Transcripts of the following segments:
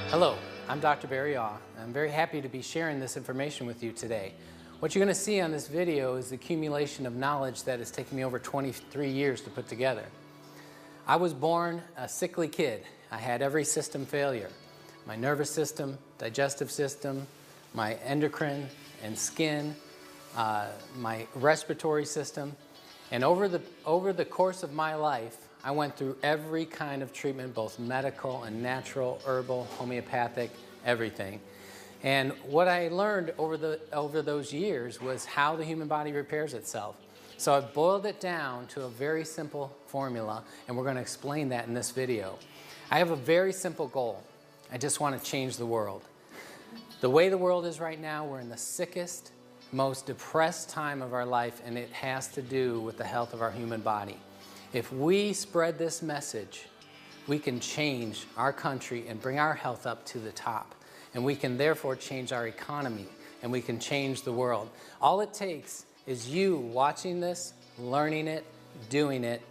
Hello, I'm Dr. Bernadette. I'm very happy to be sharing this information with you today. What you're going to see on this video is the accumulation of knowledge that has taken me over 23 years to put together. I was born a sickly kid. I had every system failure. My nervous system, digestive system, my endocrine and skin, my respiratory system. And over the course of my life, I went through every kind of treatment, both medical and natural, herbal, homeopathic, everything. And what I learned over those years was how the human body repairs itself. So I've boiled it down to a very simple formula, and we're going to explain that in this video. I have a very simple goal. I just want to change the world. The way the world is right now, we're in the sickest, most depressed time of our life, and it has to do with the health of our human body. If we spread this message, we can change our country and bring our health up to the top. And we can therefore change our economy, and we can change the world. All it takes is you watching this, learning it, doing it,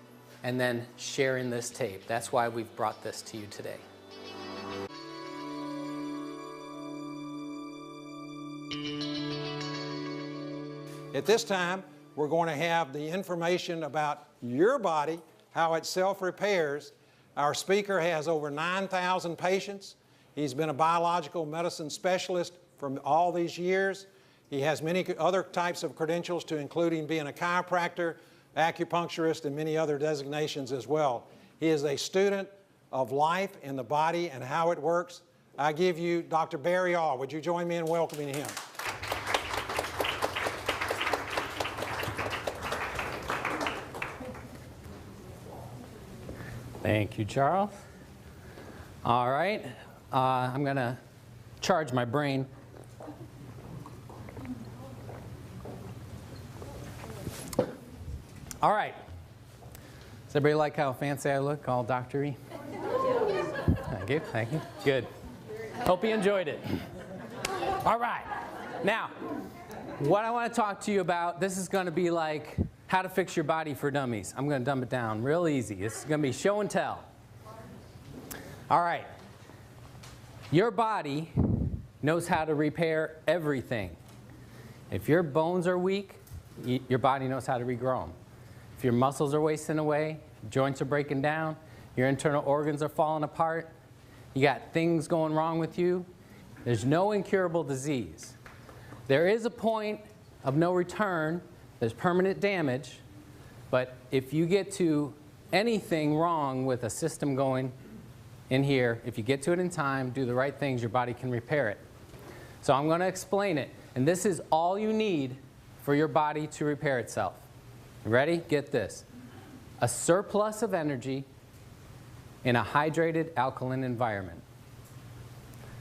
and then sharing this tape. That's why we've brought this to you today. At this time, we're going to have the information about your body, how it self-repairs. Our speaker has over 9,000 patients. He's been a biological medicine specialist for all these years. He has many other types of credentials, to including being a chiropractor, acupuncturist, and many other designations as well. He is a student of life and the body and how it works. I give you Dr. Bernadette. Would you join me in welcoming him? Thank you, Charles. All right, I'm going to charge my brain. All right. Does everybody like how fancy I look, all doctor-y? Thank you, thank you. Good. Hope you enjoyed it. All right. Now, what I want to talk to you about, this is going to be like how to fix your body for dummies. I'm going to dumb it down real easy. This is going to be show and tell. All right. Your body knows how to repair everything. If your bones are weak, your body knows how to regrow them. If your muscles are wasting away, joints are breaking down, your internal organs are falling apart, you got things going wrong with you, there's no incurable disease. There is a point of no return. There's permanent damage, but if you get to anything wrong with a system going in here, if you get to it in time, do the right things, your body can repair it. So I'm going to explain it, and this is all you need for your body to repair itself. Ready? Get this. A surplus of energy in a hydrated alkaline environment.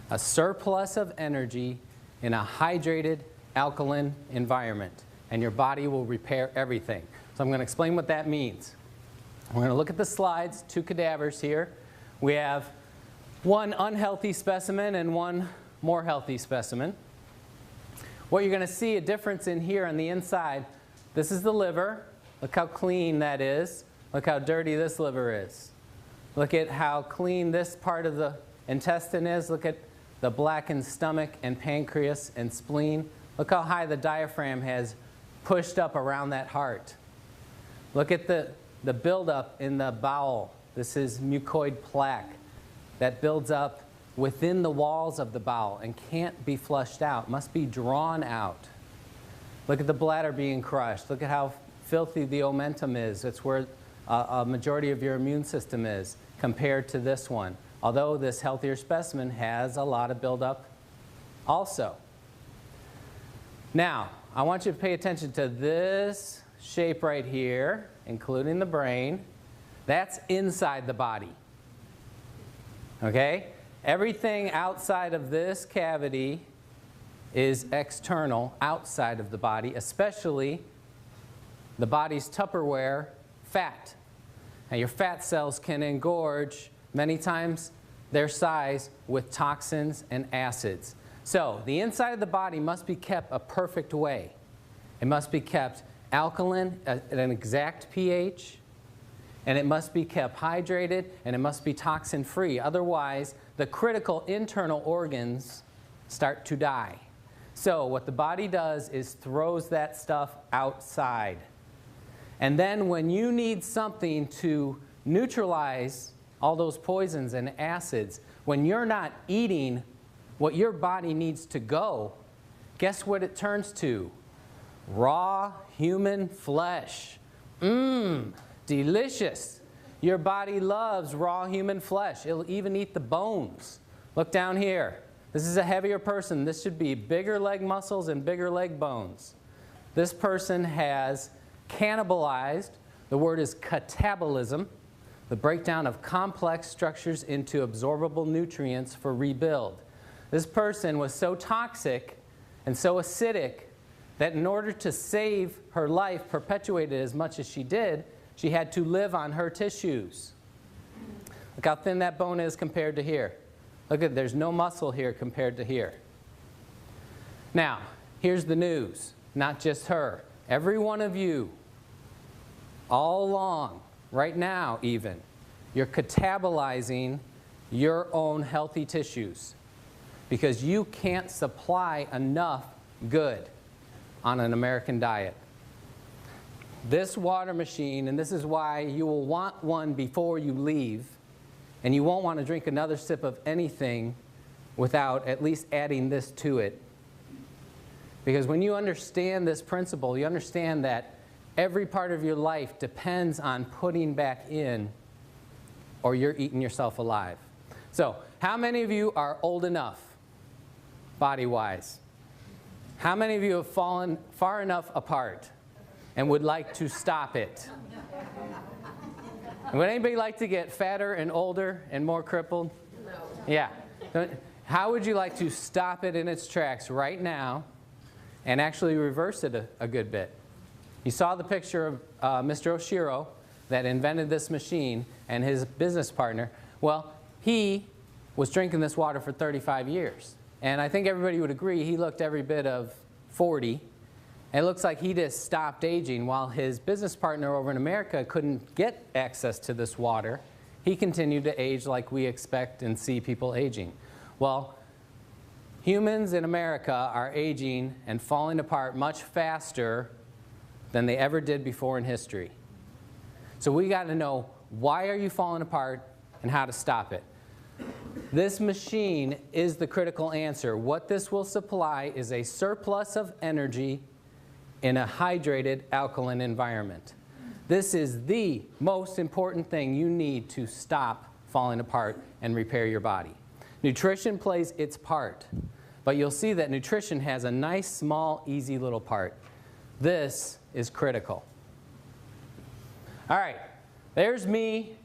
A surplus of energy in a hydrated alkaline environment. And your body will repair everything. So I'm going to explain what that means. We're going to look at the slides, two cadavers here. We have one unhealthy specimen and one more healthy specimen. What you're going to see a difference in here on the inside, this is the liver. Look how clean that is. Look how dirty this liver is. Look at how clean this part of the intestine is. Look at the blackened stomach and pancreas and spleen. Look how high the diaphragm has pushed up around that heart. Look at the buildup in the bowel. This is mucoid plaque that builds up within the walls of the bowel and can't be flushed out, must be drawn out. Look at the bladder being crushed. Look at how filthy the omentum is. That's where a majority of your immune system is compared to this one. Although this healthier specimen has a lot of buildup also. Now, I want you to pay attention to this shape right here, including the brain. That's inside the body. Okay? Everything outside of this cavity is external, outside of the body, especially the body's Tupperware, fat. Now, your fat cells can engorge many times their size with toxins and acids. So the inside of the body must be kept a perfect way. It must be kept alkaline at an exact pH, and it must be kept hydrated, and it must be toxin-free. Otherwise, the critical internal organs start to die. So what the body does is throws that stuff outside. And then when you need something to neutralize all those poisons and acids, when you're not eating what your body needs to go, guess what it turns to? Raw human flesh. Mmm, delicious. Your body loves raw human flesh. It'll even eat the bones. Look down here. This is a heavier person. This should be bigger leg muscles and bigger leg bones. This person has cannibalized. The word is catabolism, the breakdown of complex structures into absorbable nutrients for rebuild. This person was so toxic and so acidic that in order to save her life, perpetuated as much as she did, she had to live on her tissues. Look how thin that bone is compared to here. Look at, there's no muscle here compared to here. Now, here's the news. Not just her. Every one of you, all along, right now even, you're catabolizing your own healthy tissues because you can't supply enough good on an American diet. This water machine, and this is why you will want one before you leave, and you won't want to drink another sip of anything without at least adding this to it. Because when you understand this principle, you understand that every part of your life depends on putting back in, or you're eating yourself alive. So, how many of you are old enough, body-wise? How many of you have fallen far enough apart and would like to stop it? Would anybody like to get fatter and older and more crippled? No. Yeah. How would you like to stop it in its tracks right now and actually reverse it a good bit? You saw the picture of Mr. Oshiro that invented this machine and his business partner. Well, he was drinking this water for 35 years. And I think everybody would agree he looked every bit of 40. And it looks like he just stopped aging while his business partner over in America couldn't get access to this water. He continued to age like we expect and see people aging. Well, humans in America are aging and falling apart much faster than they ever did before in history. So we got to know, why are you falling apart and how to stop it? This machine is the critical answer. What this will supply is a surplus of energy in a hydrated alkaline environment. This is the most important thing you need to stop falling apart and repair your body. Nutrition plays its part, but you'll see that nutrition has a nice, small, easy little part. This is critical. All right, there's me.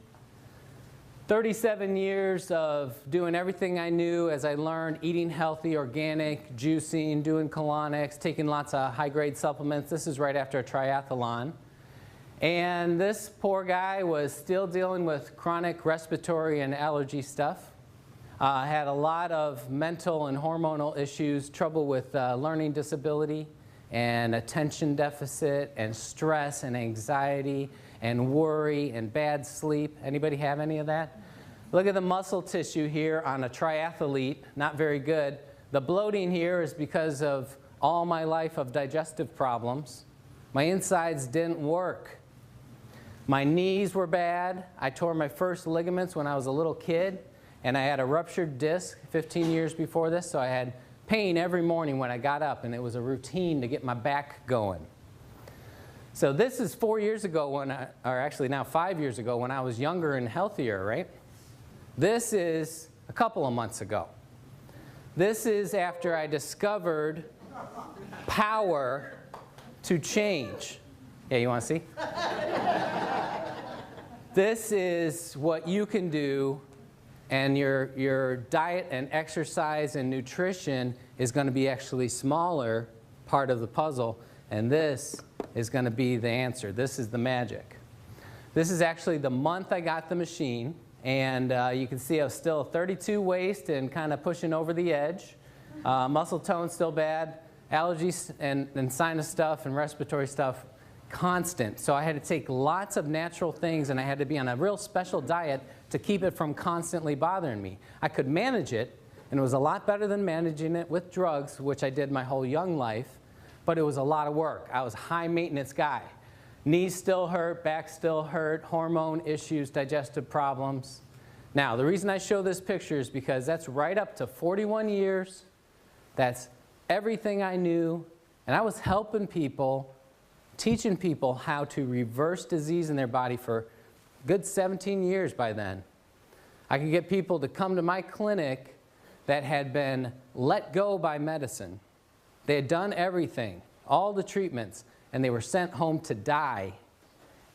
37 years of doing everything I knew as I learned, eating healthy, organic, juicing, doing colonics, taking lots of high-grade supplements. This is right after a triathlon. And this poor guy was still dealing with chronic respiratory and allergy stuff. Had a lot of mental and hormonal issues, trouble with learning disability and attention deficit and stress and anxiety and worry and bad sleep. Anybody have any of that? Look at the muscle tissue here on a triathlete, not very good. The bloating here is because of all my life of digestive problems. My insides didn't work. My knees were bad. I tore my first ligaments when I was a little kid, and I had a ruptured disc 15 years before this, so I had pain every morning when I got up, and it was a routine to get my back going. So this is 4 years ago when or actually now 5 years ago when I was younger and healthier, right? This is a couple of months ago. This is after I discovered power to change. Yeah, you want to see? This is what you can do, and your diet and exercise and nutrition is going to be actually smaller part of the puzzle, and this is going to be the answer. This is the magic. This is actually the month I got the machine, and you can see I was still a 32 waist and kind of pushing over the edge. Muscle tone still bad. Allergies and sinus stuff and respiratory stuff constant. So I had to take lots of natural things, and I had to be on a real special diet to keep it from constantly bothering me. I could manage it, and it was a lot better than managing it with drugs, which I did my whole young life, but it was a lot of work. I was a high maintenance guy. Knees still hurt, back still hurt, hormone issues, digestive problems. Now, the reason I show this picture is because that's right up to 41 years. That's everything I knew, and I was helping people, teaching people how to reverse disease in their body for a good 17 years by then. I could get people to come to my clinic that had been let go by medicine. They had done everything, all the treatments, and they were sent home to die,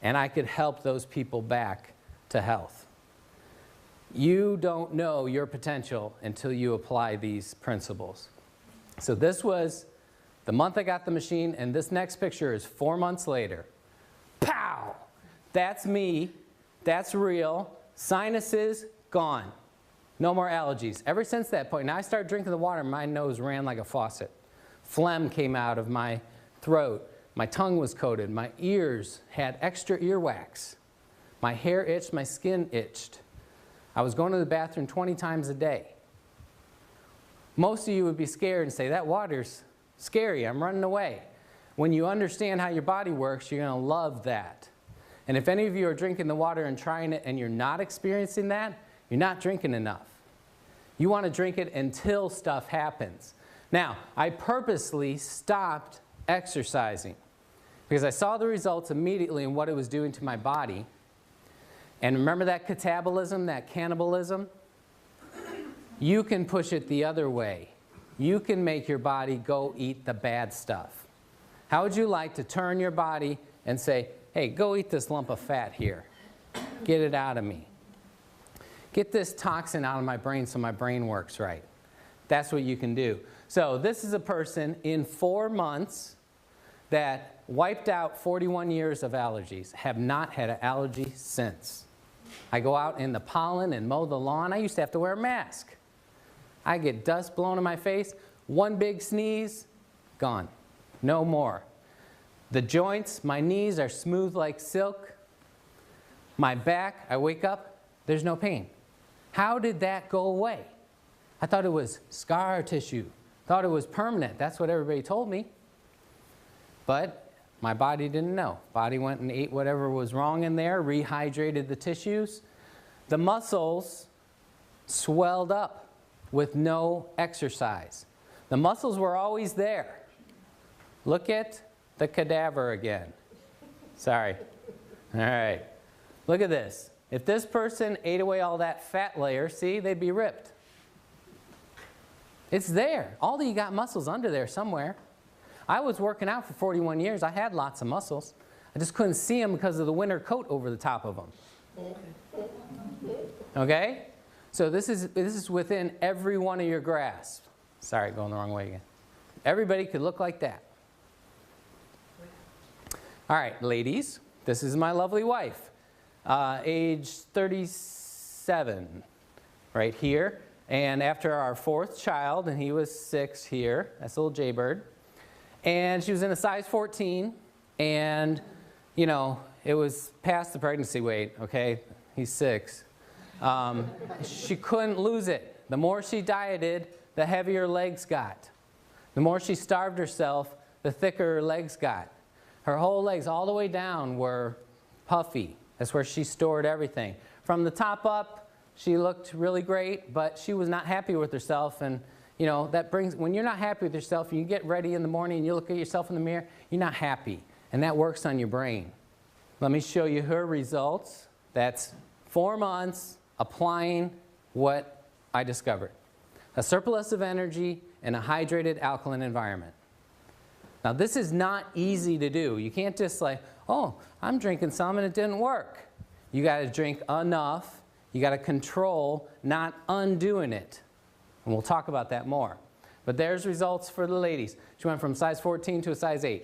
and I could help those people back to health. You don't know your potential until you apply these principles. So this was the month I got the machine, and this next picture is 4 months later. Pow! That's me. That's real. Sinuses, gone. No more allergies. Ever since that point, now I started drinking the water, my nose ran like a faucet. Phlegm came out of my throat. My tongue was coated. My ears had extra earwax. My hair itched. My skin itched. I was going to the bathroom 20 times a day. Most of you would be scared and say, that water's scary. I'm running away. When you understand how your body works, you're going to love that. And if any of you are drinking the water and trying it and you're not experiencing that, you're not drinking enough. You want to drink it until stuff happens. Now, I purposely stopped exercising because I saw the results immediately in what it was doing to my body. And remember that catabolism, that cannibalism? You can push it the other way. You can make your body go eat the bad stuff. How would you like to turn your body and say, hey, go eat this lump of fat here. Get it out of me. Get this toxin out of my brain so my brain works right. That's what you can do. So this is a person in 4 months that wiped out 41 years of allergies, have not had an allergy since. I go out in the pollen and mow the lawn. I used to have to wear a mask. I get dust blown in my face. One big sneeze, gone. No more. The joints, my knees are smooth like silk. My back, I wake up, there's no pain. How did that go away? I thought it was scar tissue. Thought it was permanent. That's what everybody told me. But my body didn't know. Body went and ate whatever was wrong in there, rehydrated the tissues. The muscles swelled up with no exercise. The muscles were always there. Look at the cadaver again. Sorry. All right. Look at this. If this person ate away all that fat layer, see, they'd be ripped. It's there. All of you got muscles under there somewhere. I was working out for 41 years. I had lots of muscles. I just couldn't see them because of the winter coat over the top of them. Okay? So this is within every one of your grasp. Sorry, going the wrong way again. Everybody could look like that. All right, ladies, this is my lovely wife. Age 37, right here. And after our 4th child, and he was 6 here, that's little Jaybird. And she was in a size 14, and, you know, it was past the pregnancy weight, okay? He's 6. She couldn't lose it. The more she dieted, the heavier her legs got. The more she starved herself, the thicker her legs got. Her whole legs, all the way down, were puffy. That's where she stored everything. From the top up, she looked really great, but she was not happy with herself. And, you know, that brings, when you're not happy with yourself, you get ready in the morning and you look at yourself in the mirror, you're not happy. And that works on your brain. Let me show you her results. That's 4 months applying what I discovered. A surplus of energy in a hydrated alkaline environment. Now, this is not easy to do. You can't just like, oh, I'm drinking some and it didn't work. You got to drink enough. You got to control, not undoing it. And we'll talk about that more. But there's results for the ladies. She went from size 14 to a size 8.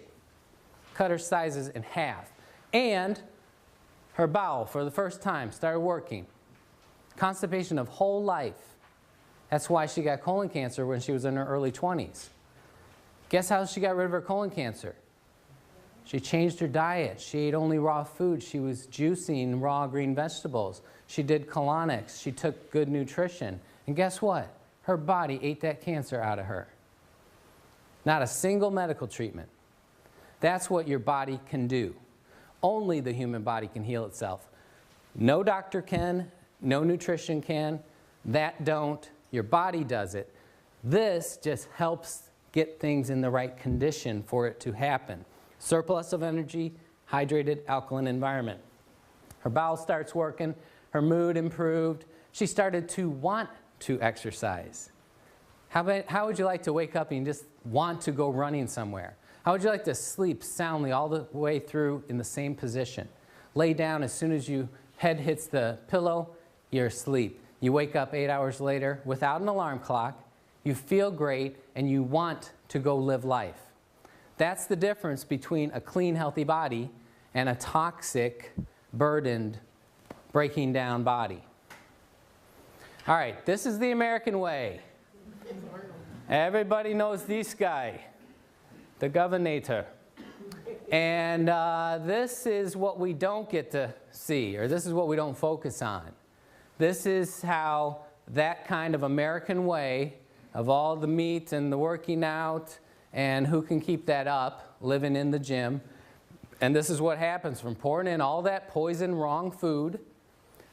Cut her sizes in half. And her bowel, for the first time, started working. Constipation of whole life. That's why she got colon cancer when she was in her early 20s. Guess how she got rid of her colon cancer? She changed her diet. She ate only raw food. She was juicing raw green vegetables. She did colonics. She took good nutrition. And guess what? Her body ate that cancer out of her. Not a single medical treatment. That's what your body can do. Only the human body can heal itself. No doctor can, no nutrition can, that don't, your body does it. This just helps get things in the right condition for it to happen. Surplus of energy, hydrated, alkaline environment. Her bowel starts working, her mood improved, she started to want to exercise. How would you like to wake up and just want to go running somewhere? How would you like to sleep soundly all the way through in the same position? Lay down as soon as your head hits the pillow, you're asleep. You wake up 8 hours later without an alarm clock, you feel great, and you want to go live life. That's the difference between a clean, healthy body and a toxic, burdened, breaking down body. All right, this is the American way. Everybody knows this guy, the governor. And this is what we don't get to see, or this is what we don't focus on. This is how that kind of American way of all the meat and the working out and who can keep that up, living in the gym. And this is what happens from pouring in all that poison, wrong food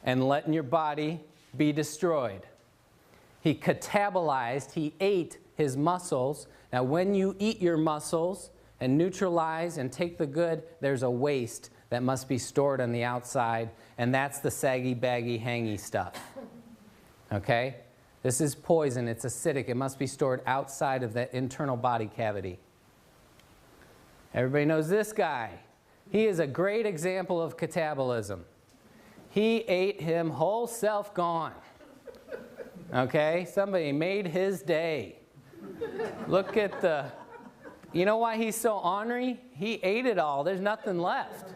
and letting your body be destroyed. He catabolized, he ate his muscles. Now when you eat your muscles and neutralize and take the good, there's a waste that must be stored on the outside, and that's the saggy, baggy, hangy stuff. Okay? This is poison, it's acidic, it must be stored outside of that internal body cavity. Everybody knows this guy. He is a great example of catabolism. He ate him whole self gone. Okay? Somebody made his day. Look at the... You know why he's so ornery? He ate it all. There's nothing left.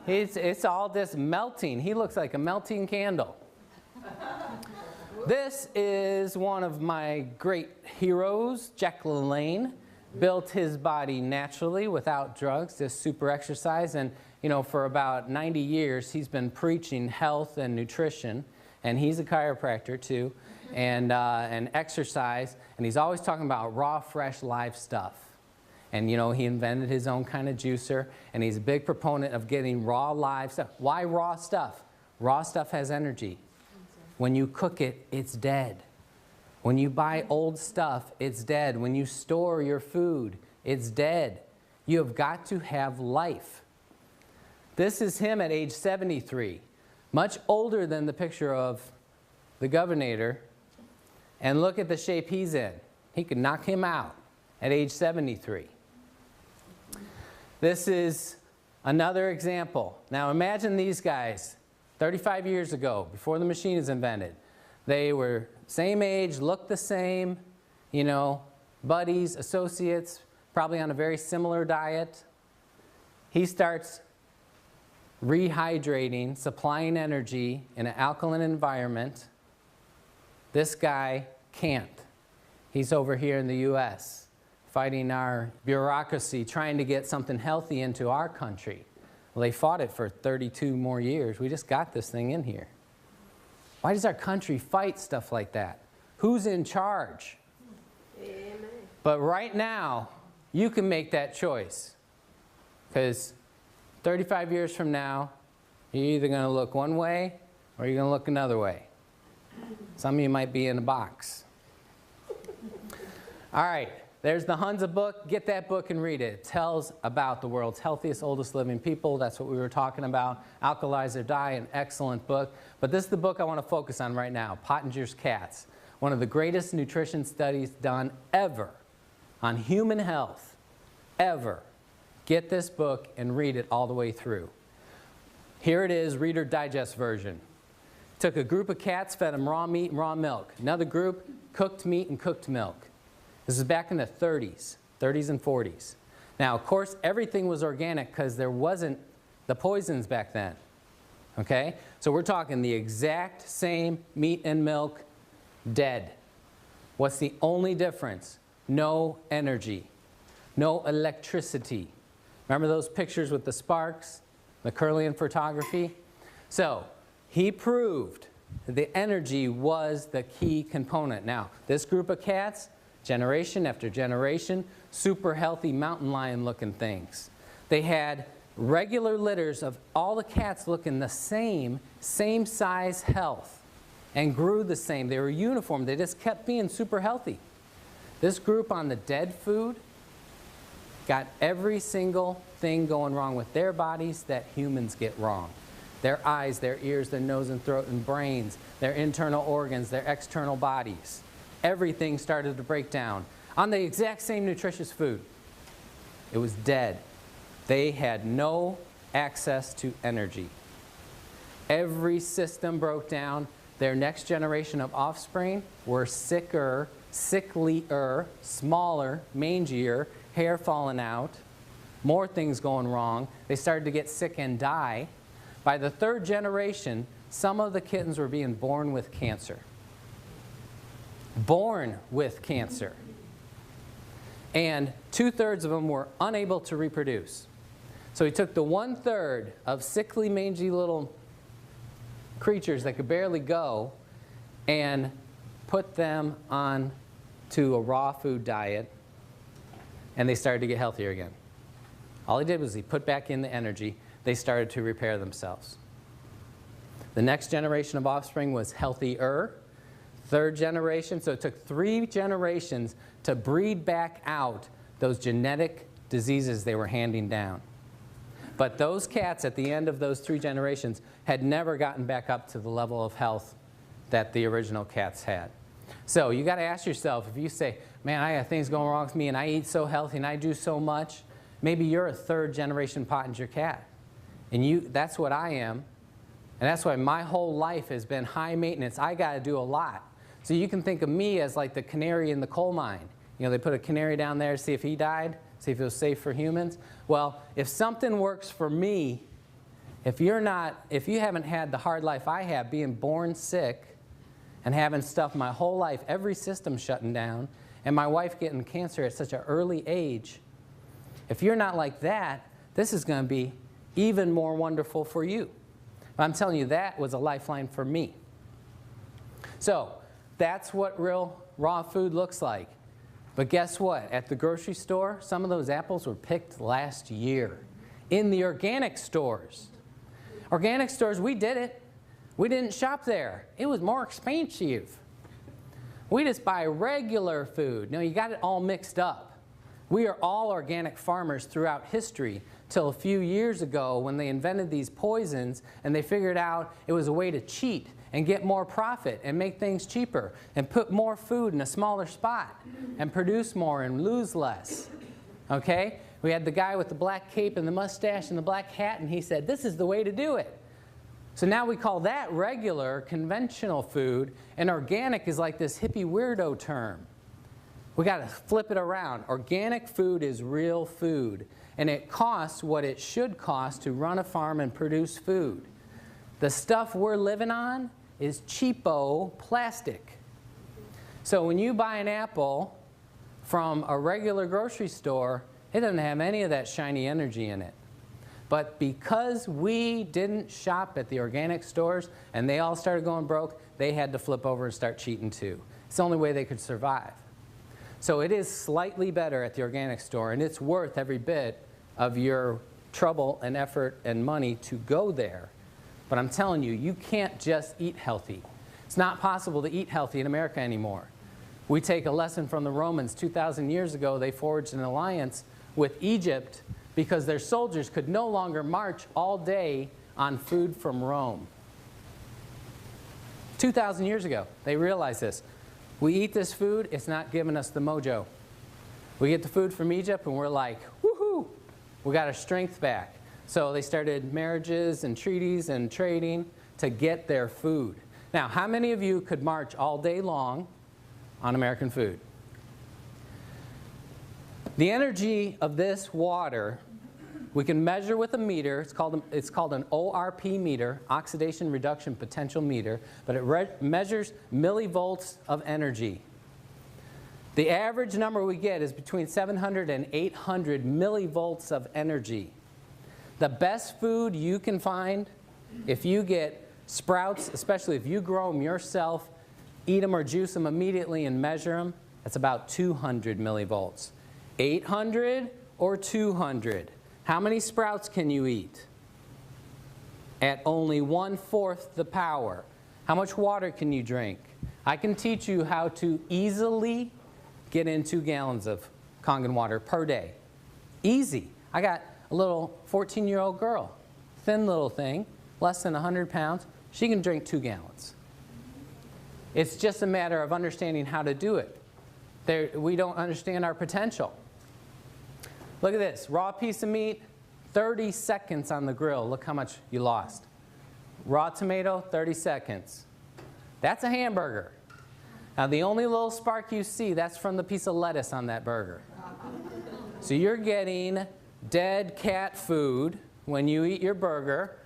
It's all just melting. He looks like a melting candle. This is one of my great heroes, Jack LaLanne. Built his body naturally without drugs, just super exercise. And you know, for about 90 years, he's been preaching health and nutrition. And he's a chiropractor too, and exercise. And he's always talking about raw, fresh, live stuff. And you know, he invented his own kind of juicer. And he's a big proponent of getting raw, live stuff. Why raw stuff? Raw stuff has energy. When you cook it, it's dead. When you buy old stuff, it's dead. When you store your food, it's dead. You have got to have life. This is him at age 73. Much older than the picture of the governor. And look at the shape he's in. He could knock him out at age 73. This is another example. Now imagine these guys 35 years ago, before the machine is invented. They were same age, looked the same, you know, buddies, associates, probably on a very similar diet. He starts rehydrating, supplying energy in an alkaline environment. This guy can't. He's over here in the US fighting our bureaucracy, trying to get something healthy into our country. Well, they fought it for 32 more years. We just got this thing in here. Why does our country fight stuff like that? Who's in charge? Amen. But right now, you can make that choice. Because 35 years from now, you're either going to look one way or you're going to look another way. Some of you might be in a box. All right, there's the Hunza book. Get that book and read it. It tells about the world's healthiest, oldest living people. That's what we were talking about. Alkalize or Die, an excellent book. But this is the book I want to focus on right now, Pottinger's Cats. One of the greatest nutrition studies done ever on human health, ever. Get this book and read it all the way through. Here it is, Reader Digest version. Took a group of cats, fed them raw meat and raw milk. Another group, cooked meat and cooked milk. This is back in the 30s and 40s. Now, of course, everything was organic because there wasn't the poisons back then. Okay? So we're talking the exact same meat and milk, dead. What's the only difference? No energy, no electricity, Remember those pictures with the sparks, the Curlian photography? So he proved that the energy was the key component. Now, this group of cats, generation after generation, super healthy mountain lion looking things. They had regular litters of all the cats looking the same size health, and grew the same. They were uniform. They just kept being super healthy. This group on the dead food got every single thing going wrong with their bodies that humans get wrong. Their eyes, their ears, their nose and throat and brains, their internal organs, their external bodies. Everything started to break down on the exact same nutritious food. It was dead. They had no access to energy. Every system broke down. Their next generation of offspring were sicker, sicklier, smaller, mangier, hair falling out, more things going wrong. They started to get sick and die. By the third generation, some of the kittens were being born with cancer. Born with cancer. And 2/3 of them were unable to reproduce. So he took the 1/3 of sickly, mangy little creatures that could barely go and put them on to a raw food diet, and they started to get healthier again. All he did was he put back in the energy. They started to repair themselves. The next generation of offspring was healthier. Third generation, so it took 3 generations to breed back out those genetic diseases they were handing down. But those cats at the end of those 3 generations had never gotten back up to the level of health that the original cats had. So you got to ask yourself, if you say, man, I got things going wrong with me and I eat so healthy and I do so much, maybe you're a 3rd generation Pottinger cat. And that's what I am. And that's why my whole life has been high maintenance. I got to do a lot. So you can think of me as like the canary in the coal mine. You know, they put a canary down there to see if he died, see if it was safe for humans. Well, if something works for me, if you haven't had the hard life I have, being born sick and having stuff my whole life, every system shutting down, and my wife getting cancer at such an early age, if you're not like that, this is going to be even more wonderful for you. But I'm telling you, that was a lifeline for me. So that's what real raw food looks like. But guess what? At the grocery store, some of those apples were picked last year. In the organic stores. Organic stores, we did it. We didn't shop there. It was more expensive. We just buy regular food. Now, you got it all mixed up. We are all organic farmers throughout history till a few years ago when they invented these poisons and they figured out it was a way to cheat and get more profit and make things cheaper and put more food in a smaller spot and produce more and lose less. Okay? We had the guy with the black cape and the mustache and the black hat, and he said, this is the way to do it. So now we call that regular, conventional food, and organic is like this hippie weirdo term. We got to flip it around. Organic food is real food, and it costs what it should cost to run a farm and produce food. The stuff we're living on is cheapo plastic. So when you buy an apple from a regular grocery store, it doesn't have any of that shiny energy in it. But because we didn't shop at the organic stores and they all started going broke, they had to flip over and start cheating too. It's the only way they could survive. So it is slightly better at the organic store, and it's worth every bit of your trouble and effort and money to go there. But I'm telling you, you can't just eat healthy. It's not possible to eat healthy in America anymore. We take a lesson from the Romans. 2,000 years ago, they forged an alliance with Egypt because their soldiers could no longer march all day on food from Rome. 2,000 years ago, they realized this. We eat this food, it's not giving us the mojo. We get the food from Egypt and we're like, woohoo, we got our strength back. So they started marriages and treaties and trading to get their food. Now, how many of you could march all day long on American food? The energy of this water, we can measure with a meter. It's called an ORP meter, oxidation reduction potential meter, but it measures millivolts of energy. The average number we get is between 700 and 800 millivolts of energy. The best food you can find, if you get sprouts, especially if you grow them yourself, eat them or juice them immediately and measure them, that's about 200 millivolts. 800 or 200. How many sprouts can you eat? At only 1/4 the power. How much water can you drink? I can teach you how to easily get in 2 gallons of Kangen water per day. Easy. I got a little 14-year-old girl, thin little thing, less than 100 pounds. She can drink 2 gallons. It's just a matter of understanding how to do it. We don't understand our potential. Look at this. Raw piece of meat, 30 seconds on the grill. Look how much you lost. Raw tomato, 30 seconds. That's a hamburger. Now, the only little spark you see, that's from the piece of lettuce on that burger. So you're getting dead cat food when you eat your burger.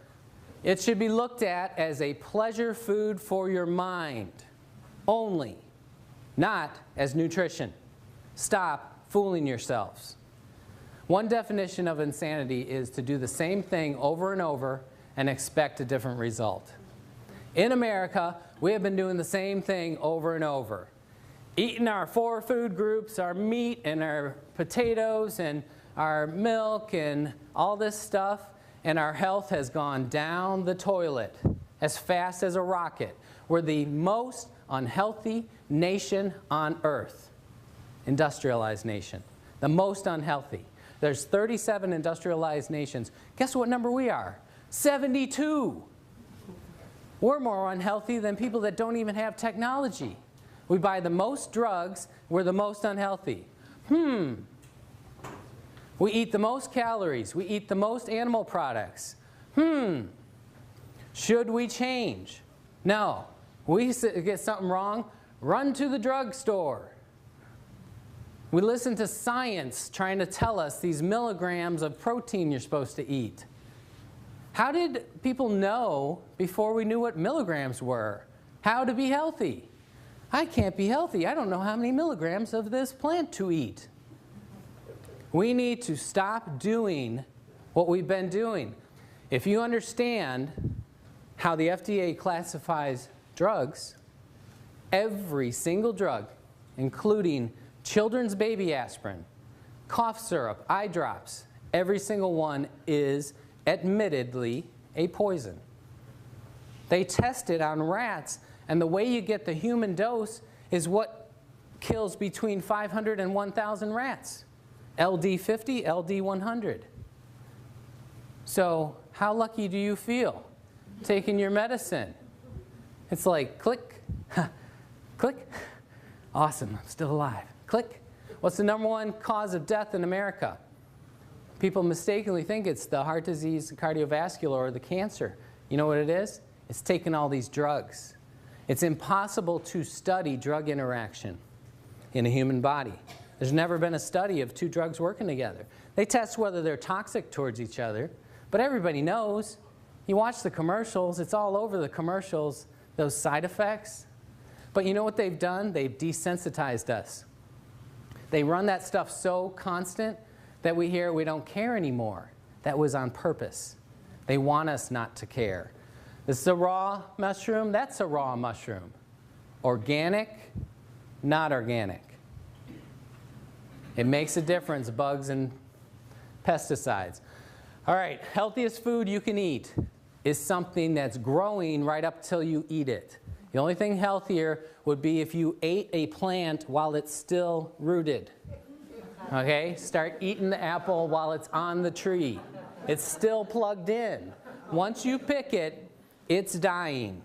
It should be looked at as a pleasure food for your mind only, not as nutrition. Stop fooling yourselves. One definition of insanity is to do the same thing over and over and expect a different result. In America, we have been doing the same thing over and over. Eating our 4 food groups, our meat and our potatoes and our milk and all this stuff, and our health has gone down the toilet as fast as a rocket. We're the most unhealthy nation on earth. Industrialized nation. The most unhealthy. There's 37 industrialized nations. Guess what number we are? 72. We're more unhealthy than people that don't even have technology. We buy the most drugs. We're the most unhealthy. We eat the most calories. We eat the most animal products. Should we change? No. We get something wrong, run to the drugstore. We listen to science trying to tell us these milligrams of protein you're supposed to eat. How did people know before we knew what milligrams were? How to be healthy? I can't be healthy. I don't know how many milligrams of this plant to eat. We need to stop doing what we've been doing. If you understand how the FDA classifies drugs, every single drug, including children's baby aspirin, cough syrup, eye drops, every single one is admittedly a poison. They test it on rats, and the way you get the human dose is what kills between 500 and 1,000 rats. LD50, LD100. So how lucky do you feel taking your medicine? It's like click, click. Awesome, I'm still alive. Click. What's the #1 cause of death in America? People mistakenly think it's the heart disease, cardiovascular, or the cancer. You know what it is? It's taking all these drugs. It's impossible to study drug interaction in a human body. There's never been a study of 2 drugs working together. They test whether they're toxic towards each other, but everybody knows. You watch the commercials, it's all over the commercials, those side effects. But you know what they've done? They've desensitized us. They run that stuff so constant that we hear we don't care anymore. That was on purpose. They want us not to care. This is a raw mushroom. That's a raw mushroom. Organic, not organic. It makes a difference, bugs and pesticides. All right, healthiest food you can eat is something that's growing right up till you eat it. The only thing healthier would be if you ate a plant while it's still rooted. Okay? Start eating the apple while it's on the tree. It's still plugged in. Once you pick it, it's dying.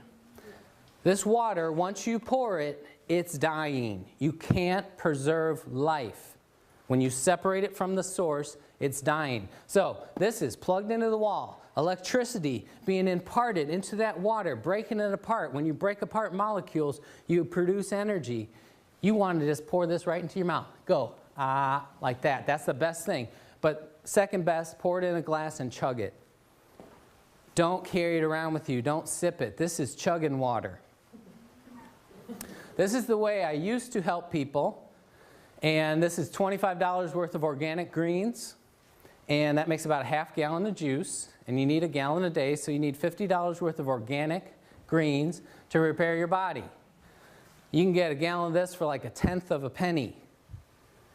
This water, once you pour it, it's dying. You can't preserve life. When you separate it from the source, it's dying. So this is plugged into the wall. Electricity being imparted into that water, breaking it apart. When you break apart molecules, you produce energy. You want to just pour this right into your mouth. Go, like that. That's the best thing. But second best, pour it in a glass and chug it. Don't carry it around with you. Don't sip it. This is chugging water. This is the way I used to help people. And this is $25 worth of organic greens. And that makes about a half gallon of juice. And you need a gallon a day, so you need $50 worth of organic greens to repair your body. You can get a gallon of this for like a tenth of a penny.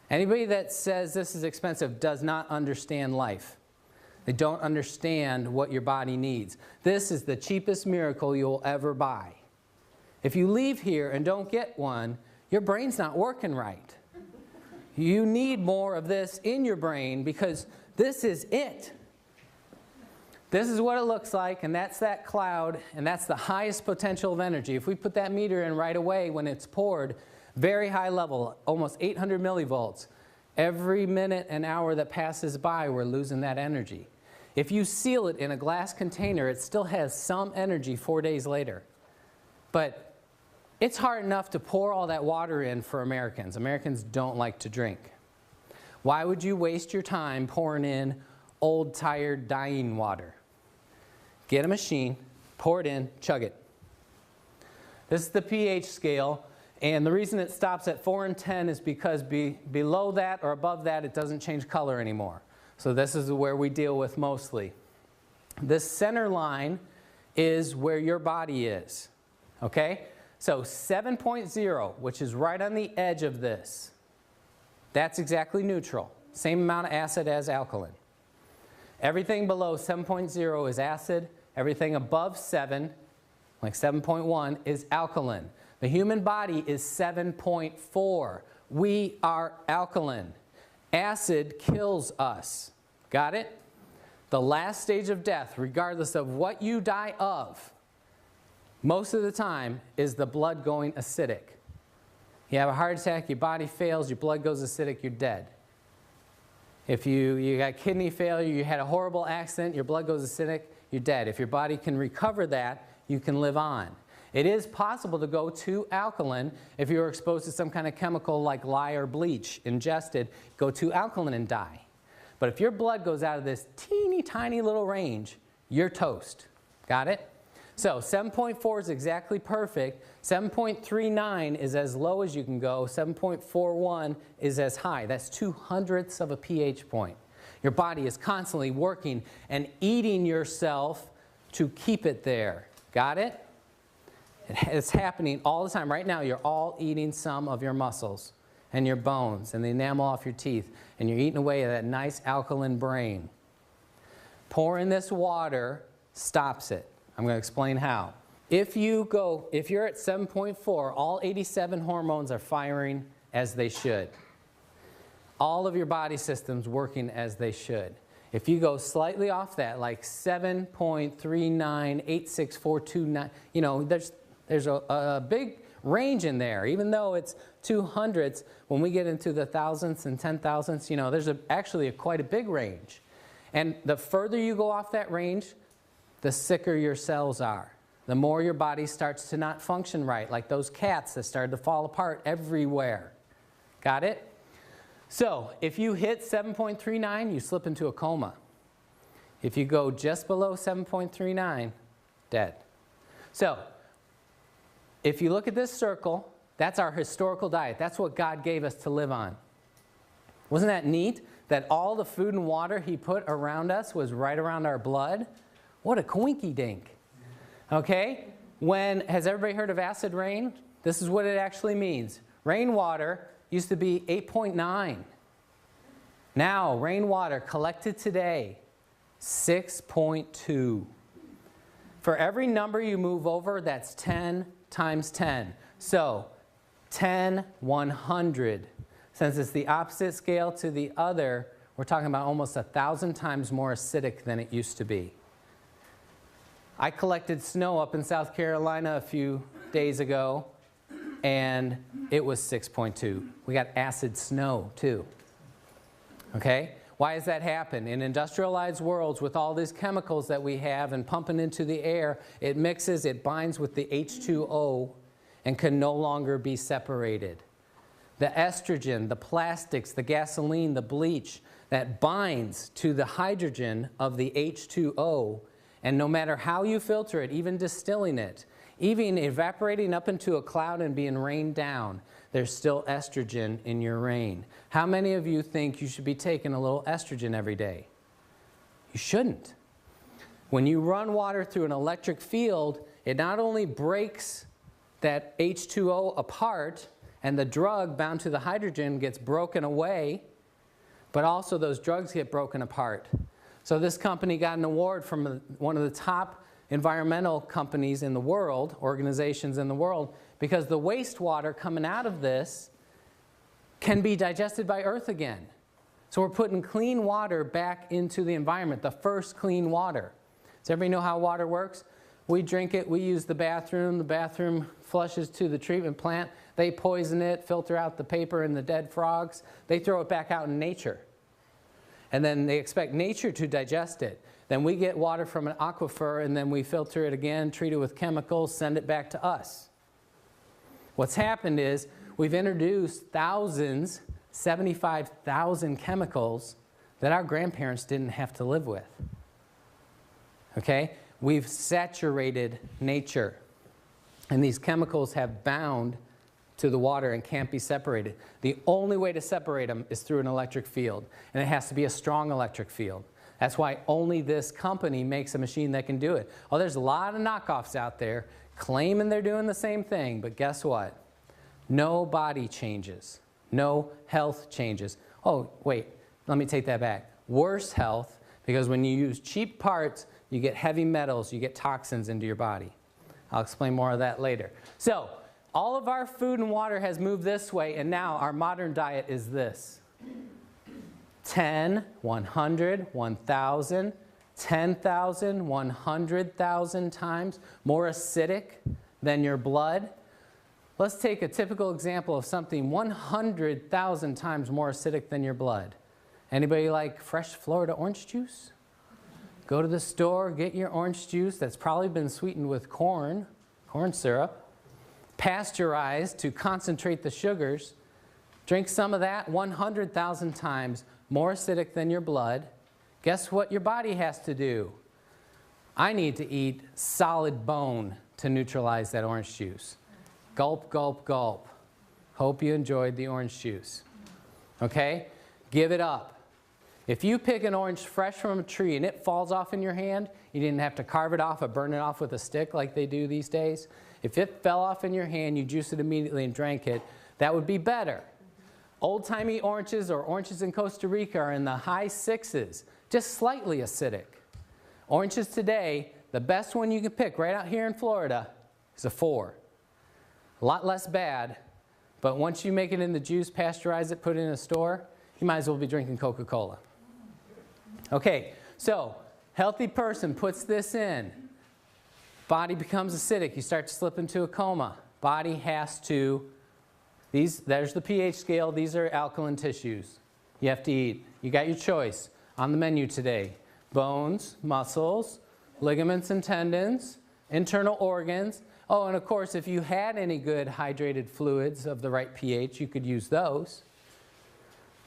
Anybody that says this is expensive does not understand life. They don't understand what your body needs. This is the cheapest miracle you'll ever buy. If you leave here and don't get one, your brain's not working right. You need more of this in your brain because this is it. This is what it looks like, and that's that cloud, and that's the highest potential of energy. If we put that meter in right away when it's poured, very high level, almost 800 millivolts. Every minute and hour that passes by, we're losing that energy. If you seal it in a glass container, it still has some energy 4 days later. But it's hard enough to pour all that water in for Americans. Americans don't like to drink. Why would you waste your time pouring in old, tired, dying water? Get a machine, pour it in, chug it. This is the pH scale, and the reason it stops at 4 and 10 is because below that or above that, it doesn't change color anymore. So this is where we deal with mostly. This center line is where your body is, okay? So 7.0, which is right on the edge of this, that's exactly neutral. Same amount of acid as alkaline. Everything below 7.0 is acid. Everything above 7, like 7.1, is alkaline. The human body is 7.4. We are alkaline. Acid kills us. Got it? The last stage of death, regardless of what you die of, most of the time is the blood going acidic. You have a heart attack, your body fails, your blood goes acidic, you're dead. If you got kidney failure, you had a horrible accident, your blood goes acidic, you're dead. If your body can recover that, you can live on. It is possible to go to alkaline if you're exposed to some kind of chemical like lye or bleach ingested, go to alkaline and die. But if your blood goes out of this teeny tiny little range, you're toast. Got it? So 7.4 is exactly perfect. 7.39 is as low as you can go. 7.41 is as high. That's 2/100ths of a pH point. Your body is constantly working and eating yourself to keep it there. Got it? It's happening all the time. Right now, you're all eating some of your muscles and your bones and the enamel off your teeth, and you're eating away at that nice alkaline brain. Pouring this water stops it. I'm going to explain how. If you're at 7.4, all 87 hormones are firing as they should. All of your body systems working as they should. If you go slightly off that, like 7.39, 86429, you know, there's a big range in there. Even though it's 2/100ths, when we get into the thousandths and 10,000ths, you know, there's actually quite a big range. And the further you go off that range, the sicker your cells are. The more your body starts to not function right, like those cats that started to fall apart everywhere. Got it? So if you hit 7.39, you slip into a coma. If you go just below 7.39, dead. So if you look at this circle, that's our historical diet. That's what God gave us to live on. Wasn't that neat? That all the food and water He put around us was right around our blood? What a coinky dink. Okay? Has everybody heard of acid rain? This is what it actually means. Rainwater used to be 8.9. Now, rainwater collected today, 6.2. For every number you move over, that's 10 times 10. So, 10, 100. Since it's the opposite scale to the other, we're talking about almost 1,000 times more acidic than it used to be. I collected snow up in South Carolina a few days ago, and it was 6.2. We got acid snow, too. Okay? Why does that happen? In industrialized worlds, with all these chemicals that we have and pumping into the air, it mixes, it binds with the H2O, and can no longer be separated. The estrogen, the plastics, the gasoline, the bleach, that binds to the hydrogen of the H2O And no matter how you filter it, even distilling it, even evaporating up into a cloud and being rained down, there's still estrogen in your rain. How many of you think you should be taking a little estrogen every day? You shouldn't. When you run water through an electric field, it not only breaks that H2O apart and the drug bound to the hydrogen gets broken away, but also those drugs get broken apart. So this company got an award from one of the top environmental companies in the world, organizations in the world, because the wastewater coming out of this can be digested by Earth again. So we're putting clean water back into the environment, the first clean water. Does everybody know how water works? We drink it, we use the bathroom flushes to the treatment plant, they poison it, filter out the paper and the dead frogs, they throw it back out in nature. And then they expect nature to digest it. Then we get water from an aquifer and then we filter it again, treat it with chemicals, send it back to us. What's happened is we've introduced thousands, 75,000 chemicals that our grandparents didn't have to live with. Okay? We've saturated nature. And these chemicals have bound to the water and can't be separated. The only way to separate them is through an electric field. And it has to be a strong electric field. That's why only this company makes a machine that can do it. Oh, there's a lot of knockoffs out there claiming they're doing the same thing, but guess what? No body changes. No health changes. Oh, wait, let me take that back. Worse health, because when you use cheap parts, you get heavy metals, you get toxins into your body. I'll explain more of that later. So, all of our food and water has moved this way, and now our modern diet is this. 10, 100, 1,000, 10,000, 100,000 times more acidic than your blood. Let's take a typical example of something 100,000 times more acidic than your blood. Anybody like fresh Florida orange juice? Go to the store, get your orange juice that's probably been sweetened with corn syrup, pasteurized to concentrate the sugars. Drink some of that, 100,000 times more acidic than your blood. Guess what your body has to do? I need to eat solid bone to neutralize that orange juice. Gulp, gulp, gulp. Hope you enjoyed the orange juice. Okay? Give it up. If you pick an orange fresh from a tree and it falls off in your hand, you didn't have to carve it off or burn it off with a stick like they do these days. If it fell off in your hand, you juice it immediately and drank it, that would be better. Old-timey oranges or oranges in Costa Rica are in the high 6s, just slightly acidic. Oranges today, the best one you can pick right out here in Florida is a 4. A lot less bad, but once you make it in the juice, pasteurize it, put it in a store, you might as well be drinking Coca-Cola. Okay, so healthy person puts this in. Body becomes acidic. You start to slip into a coma. Body has to, there's the pH scale. These are alkaline tissues you have to eat. You got your choice on the menu today. Bones, muscles, ligaments and tendons, internal organs. Oh, and of course, if you had any good hydrated fluids of the right pH, you could use those.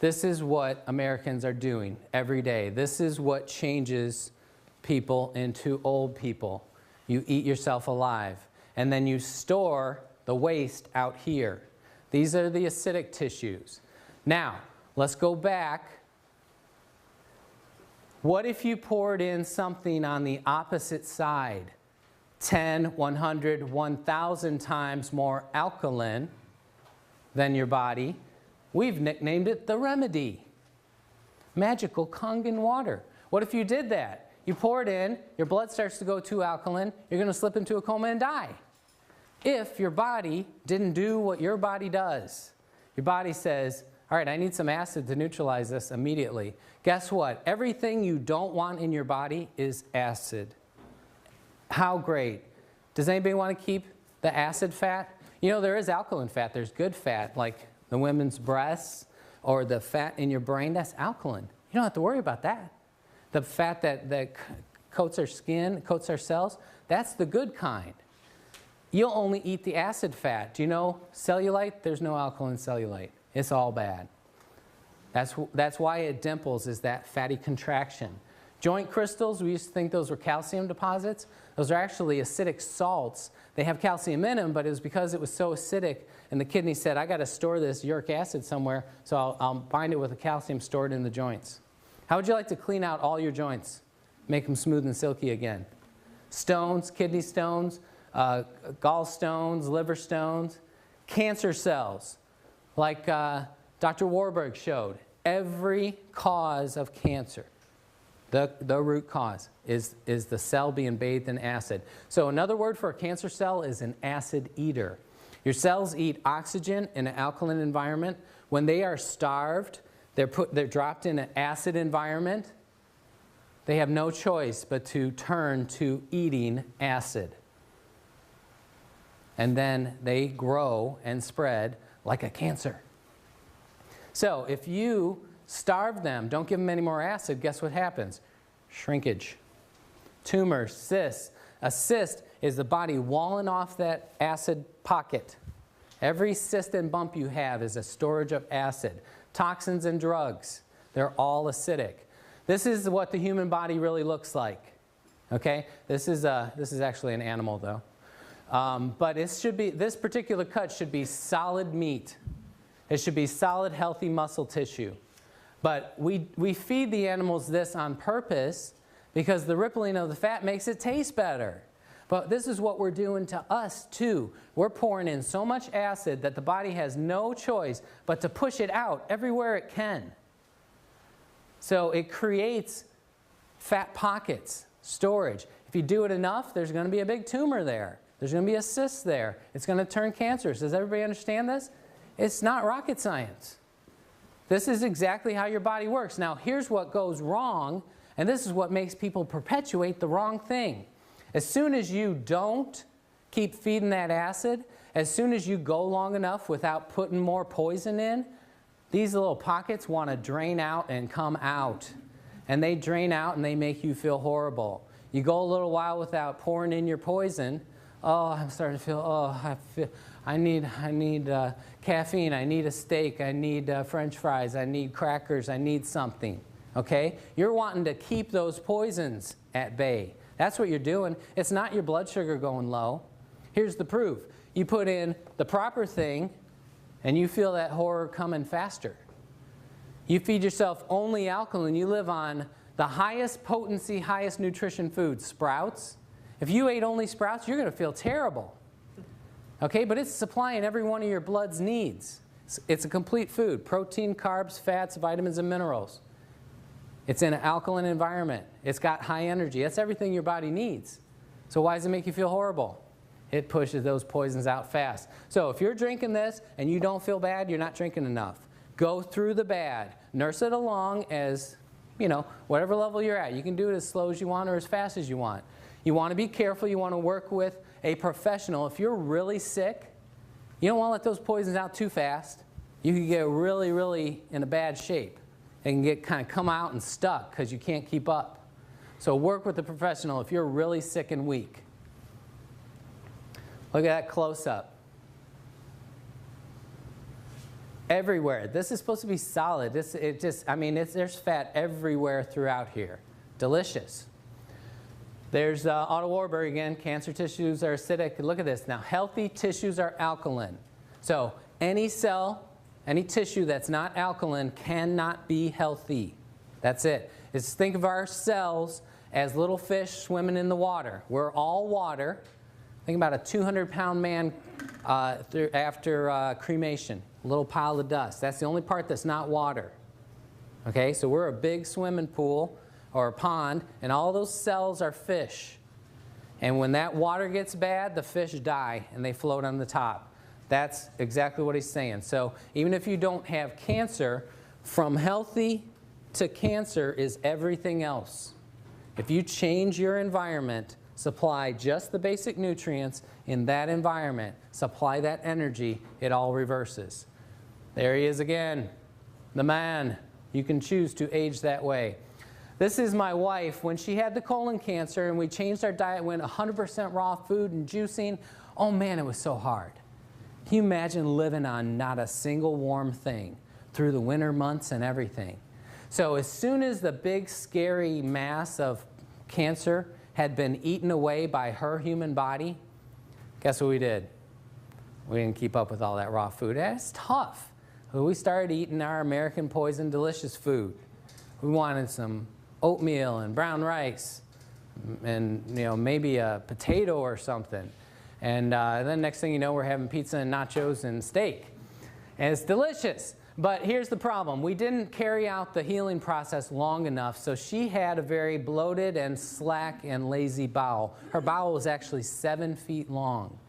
This is what Americans are doing every day. This is what changes people into old people. You eat yourself alive, and then you store the waste out here. These are the acidic tissues. Now, let's go back. What if you poured in something on the opposite side? 10, 100, 1,000 times more alkaline than your body. We've nicknamed it the remedy. Magical Kangen water. What if you did that? You pour it in, your blood starts to go too alkaline, you're going to slip into a coma and die. If your body didn't do what your body does. Your body says, all right, I need some acid to neutralize this immediately. Guess what? Everything you don't want in your body is acid. How great. Does anybody want to keep the acid fat? You know, there is alkaline fat. There's good fat, like the women's breasts or the fat in your brain. That's alkaline. You don't have to worry about that. The fat that coats our skin, coats our cells, that's the good kind. You'll only eat the acid fat. Do you know cellulite? There's no alkaline cellulite. It's all bad. That's why it dimples, is that fatty contraction. Joint crystals, we used to think those were calcium deposits. Those are actually acidic salts. They have calcium in them, but it was because it was so acidic, and the kidney said, I got to store this uric acid somewhere, so I'll bind it with the calcium stored in the joints. How would you like to clean out all your joints? Make them smooth and silky again. Stones, kidney stones, gallstones, liver stones, cancer cells, like Dr. Warburg showed. Every cause of cancer, the root cause, is the cell being bathed in acid. So another word for a cancer cell is an acid eater. Your cells eat oxygen in an alkaline environment. When they are starved, they're dropped in an acid environment. They have no choice but to turn to eating acid. And then they grow and spread like a cancer. So if you starve them, don't give them any more acid, guess what happens? Shrinkage. Tumor, cysts. A cyst is the body walling off that acid pocket. Every cyst and bump you have is a storage of acid. Toxins and drugs, they're all acidic. This is what the human body really looks like. Okay? This is actually an animal, though. But this particular cut should be solid meat. It should be solid, healthy muscle tissue. But we feed the animals this on purpose because the rippling of the fat makes it taste better. But this is what we're doing to us, too. We're pouring in so much acid that the body has no choice but to push it out everywhere it can. So it creates fat pockets, storage. If you do it enough, there's going to be a big tumor there. There's going to be a cyst there. It's going to turn cancerous. Does everybody understand this? It's not rocket science. This is exactly how your body works. Now, here's what goes wrong, and this is what makes people perpetuate the wrong thing. As soon as you don't keep feeding that acid, as soon as you go long enough without putting more poison in, these little pockets want to drain out and come out. And they drain out and they make you feel horrible. You go a little while without pouring in your poison. Oh, I'm starting to feel, I need caffeine, I need a steak, I need French fries, I need crackers, I need something. Okay? You're wanting to keep those poisons at bay. That's what you're doing. It's not your blood sugar going low. Here's the proof. You put in the proper thing, and you feel that horror coming faster. You feed yourself only alkaline. You live on the highest potency, highest nutrition food, sprouts. If you ate only sprouts, you're going to feel terrible. Okay, but it's supplying every one of your blood's needs. It's a complete food. Protein, carbs, fats, vitamins, and minerals. It's in an alkaline environment. It's got high energy. That's everything your body needs. So why does it make you feel horrible? It pushes those poisons out fast. So if you're drinking this and you don't feel bad, you're not drinking enough. Go through the bad. Nurse it along as, whatever level you're at. You can do it as slow as you want or as fast as you want. You want to be careful. You want to work with a professional. If you're really sick, you don't want to let those poisons out too fast. You can get really, really in a bad shape. It can kind of come out and stuck because you can't keep up. So work with a professional if you're really sick and weak. Look at that close-up. Everywhere. This is supposed to be solid. There's fat everywhere throughout here. Delicious. There's Otto Warburg again. Cancer tissues are acidic. Look at this. Now, healthy tissues are alkaline. So any cell, any tissue that's not alkaline cannot be healthy. That's it. Just think of our cells as little fish swimming in the water. We're all water. Think about a 200-pound man after cremation, a little pile of dust. That's the only part that's not water. Okay, so we're a big swimming pool or a pond, and all those cells are fish. And when that water gets bad, the fish die, and they float on the top. That's exactly what he's saying. So even if you don't have cancer, from healthy to cancer is everything else. If you change your environment, supply just the basic nutrients in that environment, supply that energy, it all reverses. There he is again, the man. You can choose to age that way. This is my wife. When she had the colon cancer and we changed our diet, went 100% raw food and juicing, oh man, it was so hard. Can you imagine living on not a single warm thing through the winter months and everything? So as soon as the big, scary mass of cancer had been eaten away by her human body, guess what we did? We didn't keep up with all that raw food. That's tough. We started eating our American Poison Delicious food. We wanted some oatmeal and brown rice and maybe a potato or something. And then next thing you know, we're having pizza and nachos and steak. And it's delicious. But here's the problem. We didn't carry out the healing process long enough, so she had a very bloated and slack and lazy bowel. Her bowel was actually 7 feet long.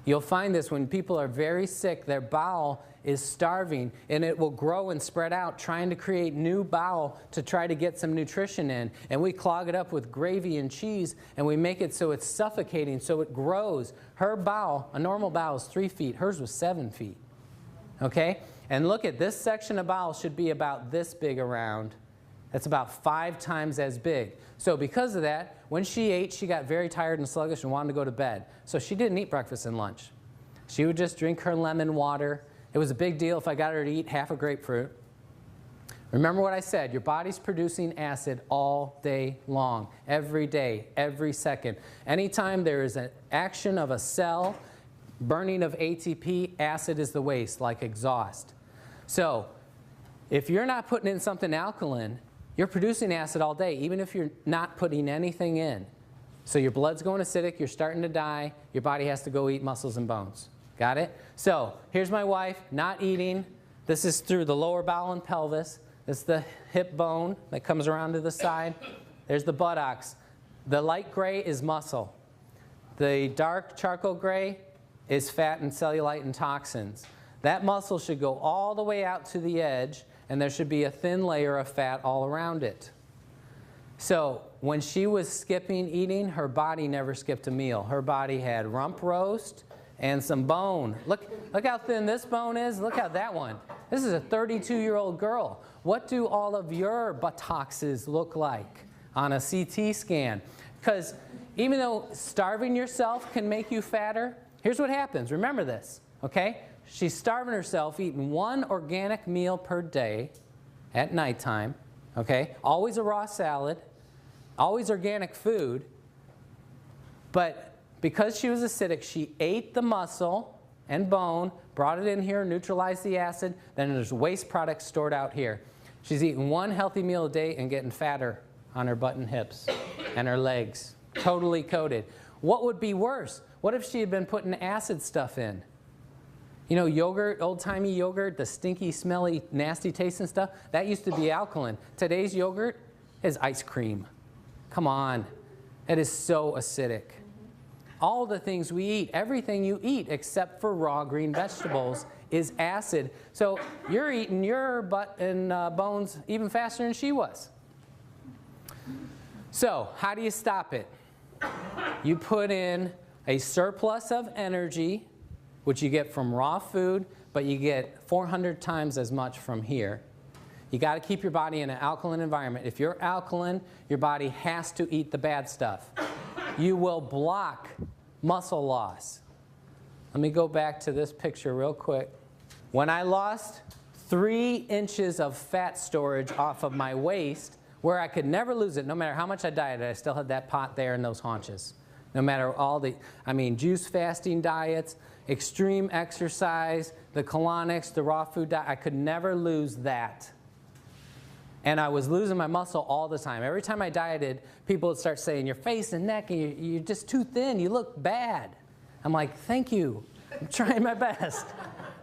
You'll find this when people are very sick, their bowel is starving, and it will grow and spread out, trying to create new bowel to try to get some nutrition in. And we clog it up with gravy and cheese, and we make it so it's suffocating, so it grows. Her bowel, a normal bowel, is 3 feet. Hers was 7 feet. Okay? And look at this section of bowel should be about this big around. That's about 5 times as big. So because of that, when she ate, she got very tired and sluggish and wanted to go to bed. So she didn't eat breakfast and lunch. She would just drink her lemon water. It was a big deal if I got her to eat half a grapefruit. Remember what I said, your body's producing acid all day long, every day, every second. Anytime there is an action of a cell, burning of ATP, acid is the waste, like exhaust. So if you're not putting in something alkaline, you're producing acid all day, even if you're not putting anything in. So your blood's going acidic, you're starting to die, your body has to go eat muscles and bones. Got it? So here's my wife, not eating. This is through the lower bowel and pelvis. This is the hip bone that comes around to the side. There's the buttocks. The light gray is muscle. The dark charcoal gray is fat and cellulite and toxins. That muscle should go all the way out to the edge, and there should be a thin layer of fat all around it. So when she was skipping eating, her body never skipped a meal. Her body had rump roast and some bone. Look how thin this bone is. Look how that one. This is a 32-year-old girl. What do all of your buttocks look like on a CT scan? Because even though starving yourself can make you fatter, here's what happens. Remember this, okay? She's starving herself, eating 1 organic meal per day at nighttime, okay? Always a raw salad, always organic food. But because she was acidic, she ate the muscle and bone, brought it in here, neutralized the acid, then there's waste products stored out here. She's eating 1 healthy meal a day and getting fatter on her butt and hips and her legs, totally coated. What would be worse? What if she had been putting acid stuff in? You know, yogurt, old-timey yogurt, the stinky, smelly, nasty tasting stuff, that used to be alkaline. Today's yogurt is ice cream. Come on. It is so acidic. All the things we eat, everything you eat except for raw green vegetables is acid. So you're eating your butt and bones even faster than she was. So how do you stop it? You put in a surplus of energy, which you get from raw food, but you get 400 times as much from here. You got to keep your body in an alkaline environment. If you're alkaline, your body has to eat the bad stuff. You will block muscle loss. Let me go back to this picture real quick. When I lost 3 inches of fat storage off of my waist, where I could never lose it, no matter how much I dieted, I still had that pot there in those haunches. No matter all the, juice fasting diets, extreme exercise, the colonics, the raw food diet, I could never lose that. And I was losing my muscle all the time. Every time I dieted, people would start saying, your face and neck, and you're just too thin, you look bad. I'm like, thank you, I'm trying my best.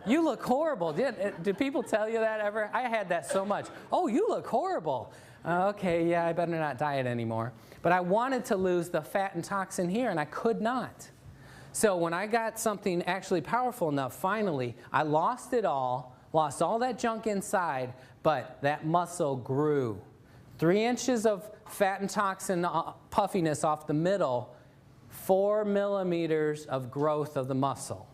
You look horrible. Did people tell you that ever? I had that so much. Oh, you look horrible. Okay, yeah, I better not diet anymore. But I wanted to lose the fat and toxin here, and I could not. So when I got something actually powerful enough, finally, I lost it all, lost all that junk inside, but that muscle grew. 3 inches of fat and toxin puffiness off the middle, 4 millimeters of growth of the muscle.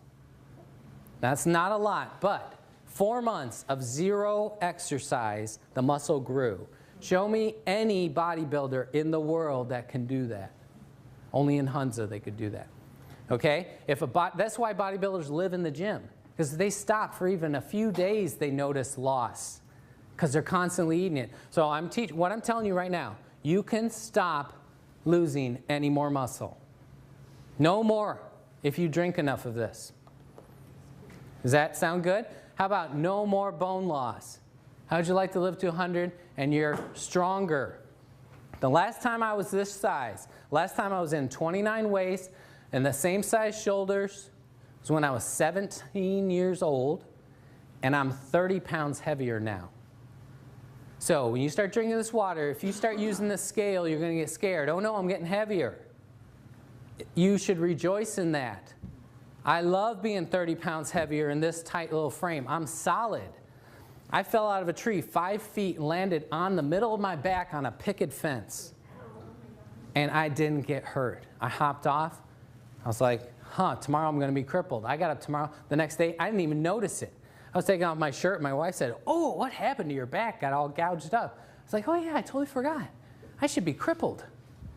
That's not a lot, but 4 months of 0 exercise, the muscle grew. Show me any bodybuilder in the world that can do that. Only in Hunza they could do that. Okay? That's why bodybuilders live in the gym, because they stop for even a few days, they notice loss. because they're constantly eating it. So what I'm telling you right now, you can stop losing any more muscle. No more if you drink enough of this. Does that sound good? How about no more bone loss? How would you like to live to 100 and you're stronger? The last time I was this size, last time I was in 29 waist and the same size shoulders was when I was 17 years old, and I'm 30 pounds heavier now. So when you start drinking this water, if you start using the scale, you're going to get scared. Oh no, I'm getting heavier. You should rejoice in that. I love being 30 pounds heavier in this tight little frame. I'm solid. I fell out of a tree 5 feet and landed on the middle of my back on a picket fence. And I didn't get hurt. I hopped off. I was like, tomorrow I'm going to be crippled. I got up tomorrow. The next day, I didn't even notice it. I was taking off my shirt. My wife said, oh, what happened to your back? Got all gouged up. I was like, oh, yeah, I totally forgot. I should be crippled.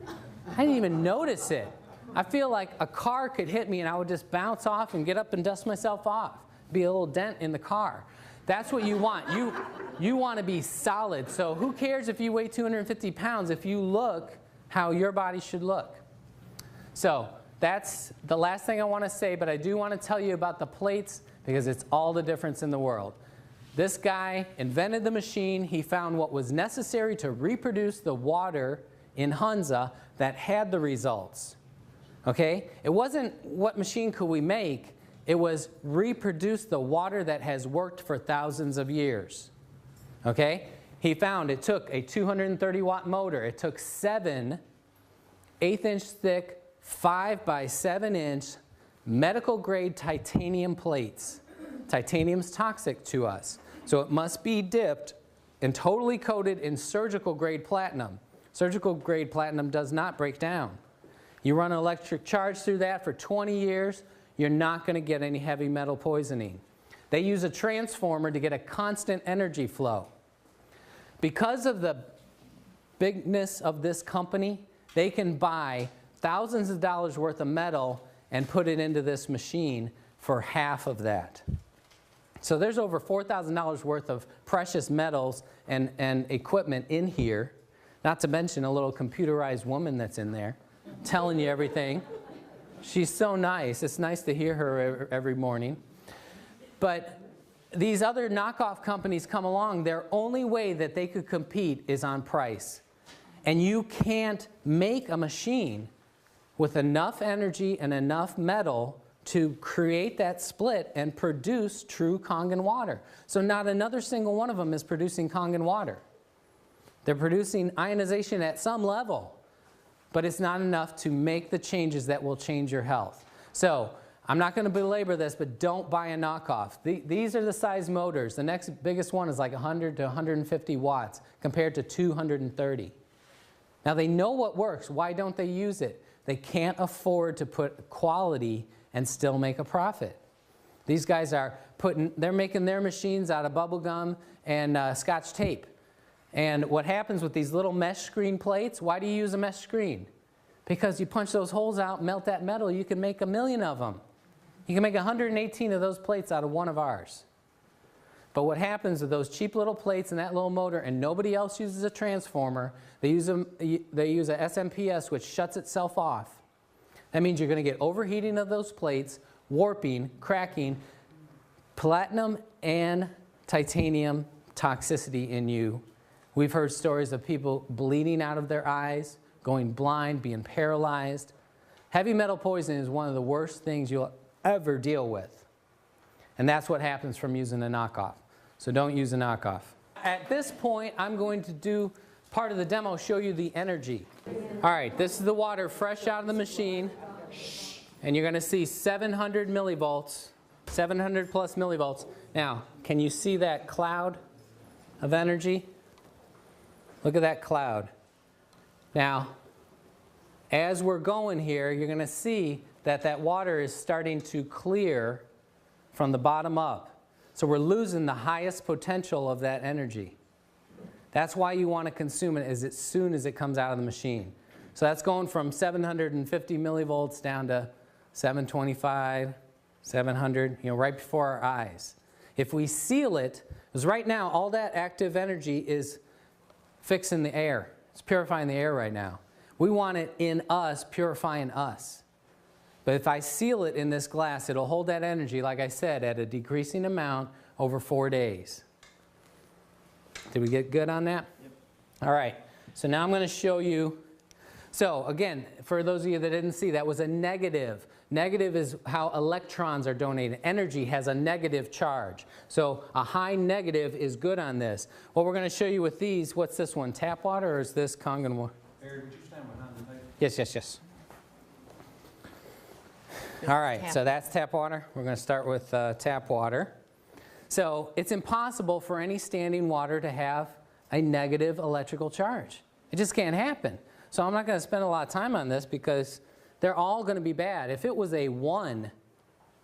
I didn't even notice it. I feel like a car could hit me and I would just bounce off and get up and dust myself off. Be a little dent in the car. That's what you want. You want to be solid. So who cares if you weigh 250 pounds if you look how your body should look? So that's the last thing I want to say, but I do want to tell you about the plates because it's all the difference in the world. This guy invented the machine. He found what was necessary to reproduce the water in Hunza that had the results. Okay? It wasn't what machine could we make. It was reproduce the water that has worked for thousands of years. Okay? He found it took a 230-watt motor. It took 7 1/8-inch thick, 5 by 7-inch medical-grade titanium plates. Titanium's toxic to us. So it must be dipped and totally coated in surgical-grade platinum. Surgical-grade platinum does not break down. You run an electric charge through that for 20 years, you're not going to get any heavy metal poisoning. They use a transformer to get a constant energy flow. Because of the bigness of this company, they can buy thousands of dollars worth of metal and put it into this machine for half of that. So there's over $4,000 worth of precious metals and equipment in here, not to mention a little computerized woman that's in there telling you everything. She's so nice. It's nice to hear her every morning. But these other knockoff companies come along, their only way that they could compete is on price. And you can't make a machine with enough energy and enough metal to create that split and produce true Kangen water. So not another single one of them is producing Kangen water. They're producing ionization at some level, but it's not enough to make the changes that will change your health. So I'm not going to belabor this, but don't buy a knockoff. These are the size motors. The next biggest one is like 100 to 150 watts compared to 230. Now they know what works. Why don't they use it? They can't afford to put quality and still make a profit. These guys they're making their machines out of bubble gum and Scotch tape. And what happens with these little mesh screen plates, why do you use a mesh screen? Because you punch those holes out, melt that metal, you can make 1 million of them. You can make 118 of those plates out of one of ours. But what happens with those cheap little plates and that little motor, and nobody else uses a transformer, they use a SMPS which shuts itself off. That means you're going to get overheating of those plates, warping, cracking, platinum and titanium toxicity in you. We've heard stories of people bleeding out of their eyes, going blind, being paralyzed. Heavy metal poisoning is one of the worst things you'll ever deal with. And that's what happens from using a knockoff. So don't use a knockoff. At this point, I'm going to do part of the demo, show you the energy. All right, this is the water fresh out of the machine. And you're going to see 700 millivolts, 700 plus millivolts. Now, can you see that cloud of energy? Look at that cloud. Now, as we're going here, you're going to see that that water is starting to clear from the bottom up. So we're losing the highest potential of that energy. That's why you want to consume it as soon as it comes out of the machine. So that's going from 750 millivolts down to 725, 700, right before our eyes. If we seal it, because right now all that active energy is fixing the air. It's purifying the air right now. We want it in us, purifying us. But if I seal it in this glass, it'll hold that energy, like I said, at a decreasing amount over 4 days. Did we get good on that? Yep. All right. So now I'm going to show you. So again, for those of you that didn't see, that was a negative. Negative is how electrons are donated. Energy has a negative charge. So a high negative is good on this. What we're going to show you with these, what's this one? Tap water, or is this Kangen water? Harry, would you stand behind the table? Yes, yes, yes. All right, so that's tap water. We're going to start with tap water. So it's impossible for any standing water to have a negative electrical charge. It just can't happen. So I'm not going to spend a lot of time on this because they're all going to be bad. If it was a 1,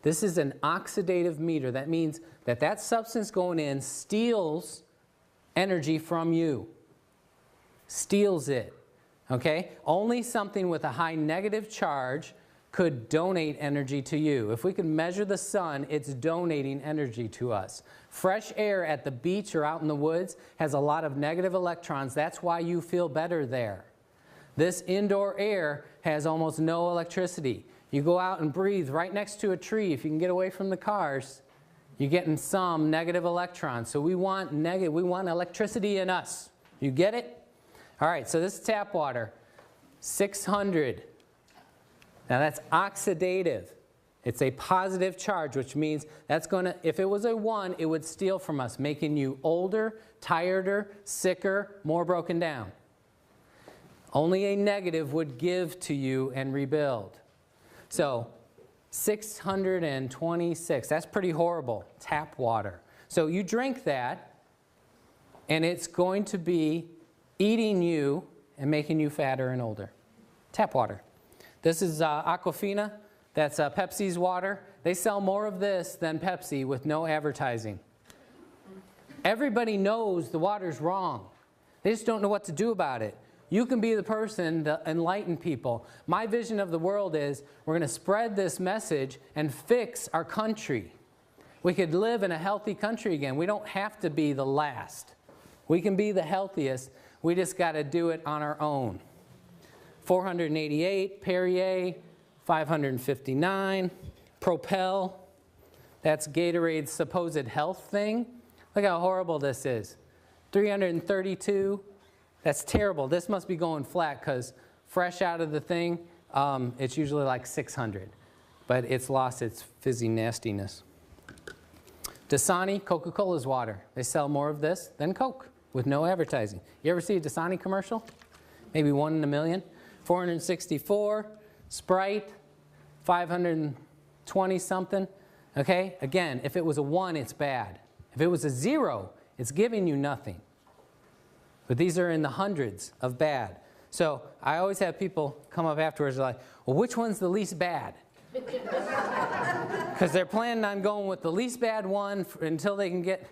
this is an oxidative meter. That means that that substance going in steals energy from you. Steals it. Okay? Only something with a high negative charge could donate energy to you. If we can measure the sun, it's donating energy to us. Fresh air at the beach or out in the woods has a lot of negative electrons. That's why you feel better there. This indoor air has almost no electricity. You go out and breathe right next to a tree. If you can get away from the cars, you're getting some negative electrons. So we want electricity in us. You get it? All right, so this is tap water, 600. Now that's oxidative. It's a positive charge, which means that's going to, if it was a 1, it would steal from us, making you older, tireder, sicker, more broken down. Only a negative would give to you and rebuild. So 626, that's pretty horrible, tap water. So you drink that, and it's going to be eating you and making you fatter and older. Tap water. This is Aquafina. That's Pepsi's water. They sell more of this than Pepsi with no advertising. Everybody knows the water's wrong. They just don't know what to do about it. You can be the person to enlighten people. My vision of the world is we're going to spread this message and fix our country. We could live in a healthy country again. We don't have to be the last. We can be the healthiest. We just got to do it on our own. 488, Perrier, 559, Propel. That's Gatorade's supposed health thing. Look how horrible this is. 332. That's terrible. This must be going flat because fresh out of the thing, it's usually like 600. But it's lost its fizzy nastiness. Dasani, Coca-Cola's water. They sell more of this than Coke with no advertising. You ever see a Dasani commercial? Maybe 1 in a million. 464, Sprite, 520 something. Okay? Again, if it was a 1, it's bad. If it was a 0, it's giving you nothing. But these are in the hundreds of bad. So I always have people come up afterwards and like, well, which one's the least bad? Because they're planning on going with the least bad one until they can get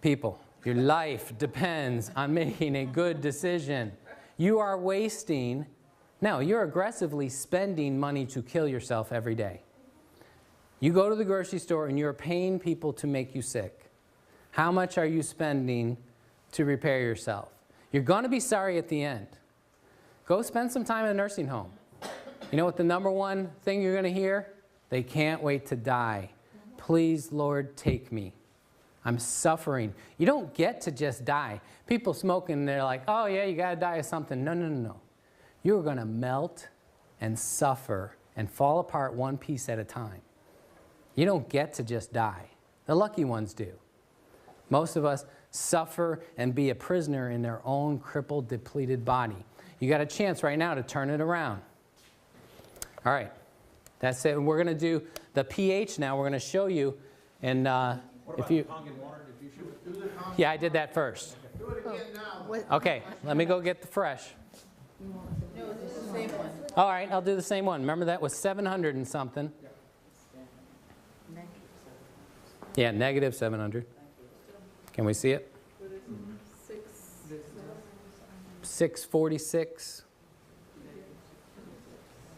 people. Your life depends on making a good decision. You are wasting, no, you're aggressively spending money to kill yourself every day. You go to the grocery store and you're paying people to make you sick. How much are you spending to repair yourself? You're going to be sorry at the end. Go spend some time in a nursing home. You know what the #1 thing you're going to hear? They can't wait to die. Please, Lord, take me. I'm suffering. You don't get to just die. People smoking, they're like, oh yeah, you got to die of something. No, no, no, no. You're going to melt and suffer and fall apart one piece at a time. You don't get to just die. The lucky ones do. Most of us suffer and be a prisoner in their own crippled, depleted body. You got a chance right now to turn it around. All right. That's it. We're going to do the pH now. We're going to show you. And if you... Kangen water? Did you show it? Yeah, I did that first. Do it again now. Okay, let me go get the fresh. No, this is the same one. All right, I'll do the same one. Remember that was 700 and something. Yeah, negative 700. Can we see it? 646.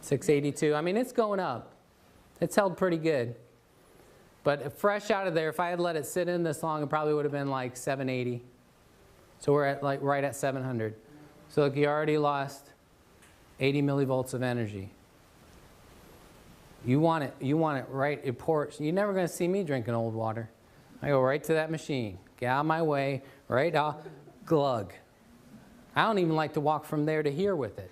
682. I mean, it's going up. It's held pretty good. But fresh out of there, if I had let it sit in this long, it probably would have been like 780. So we're at like right at 700. So look, you already lost 80 millivolts of energy. You want it right, it pours. You're never going to see me drinking old water. I go right to that machine, get out of my way, right off, glug. I don't even like to walk from there to here with it.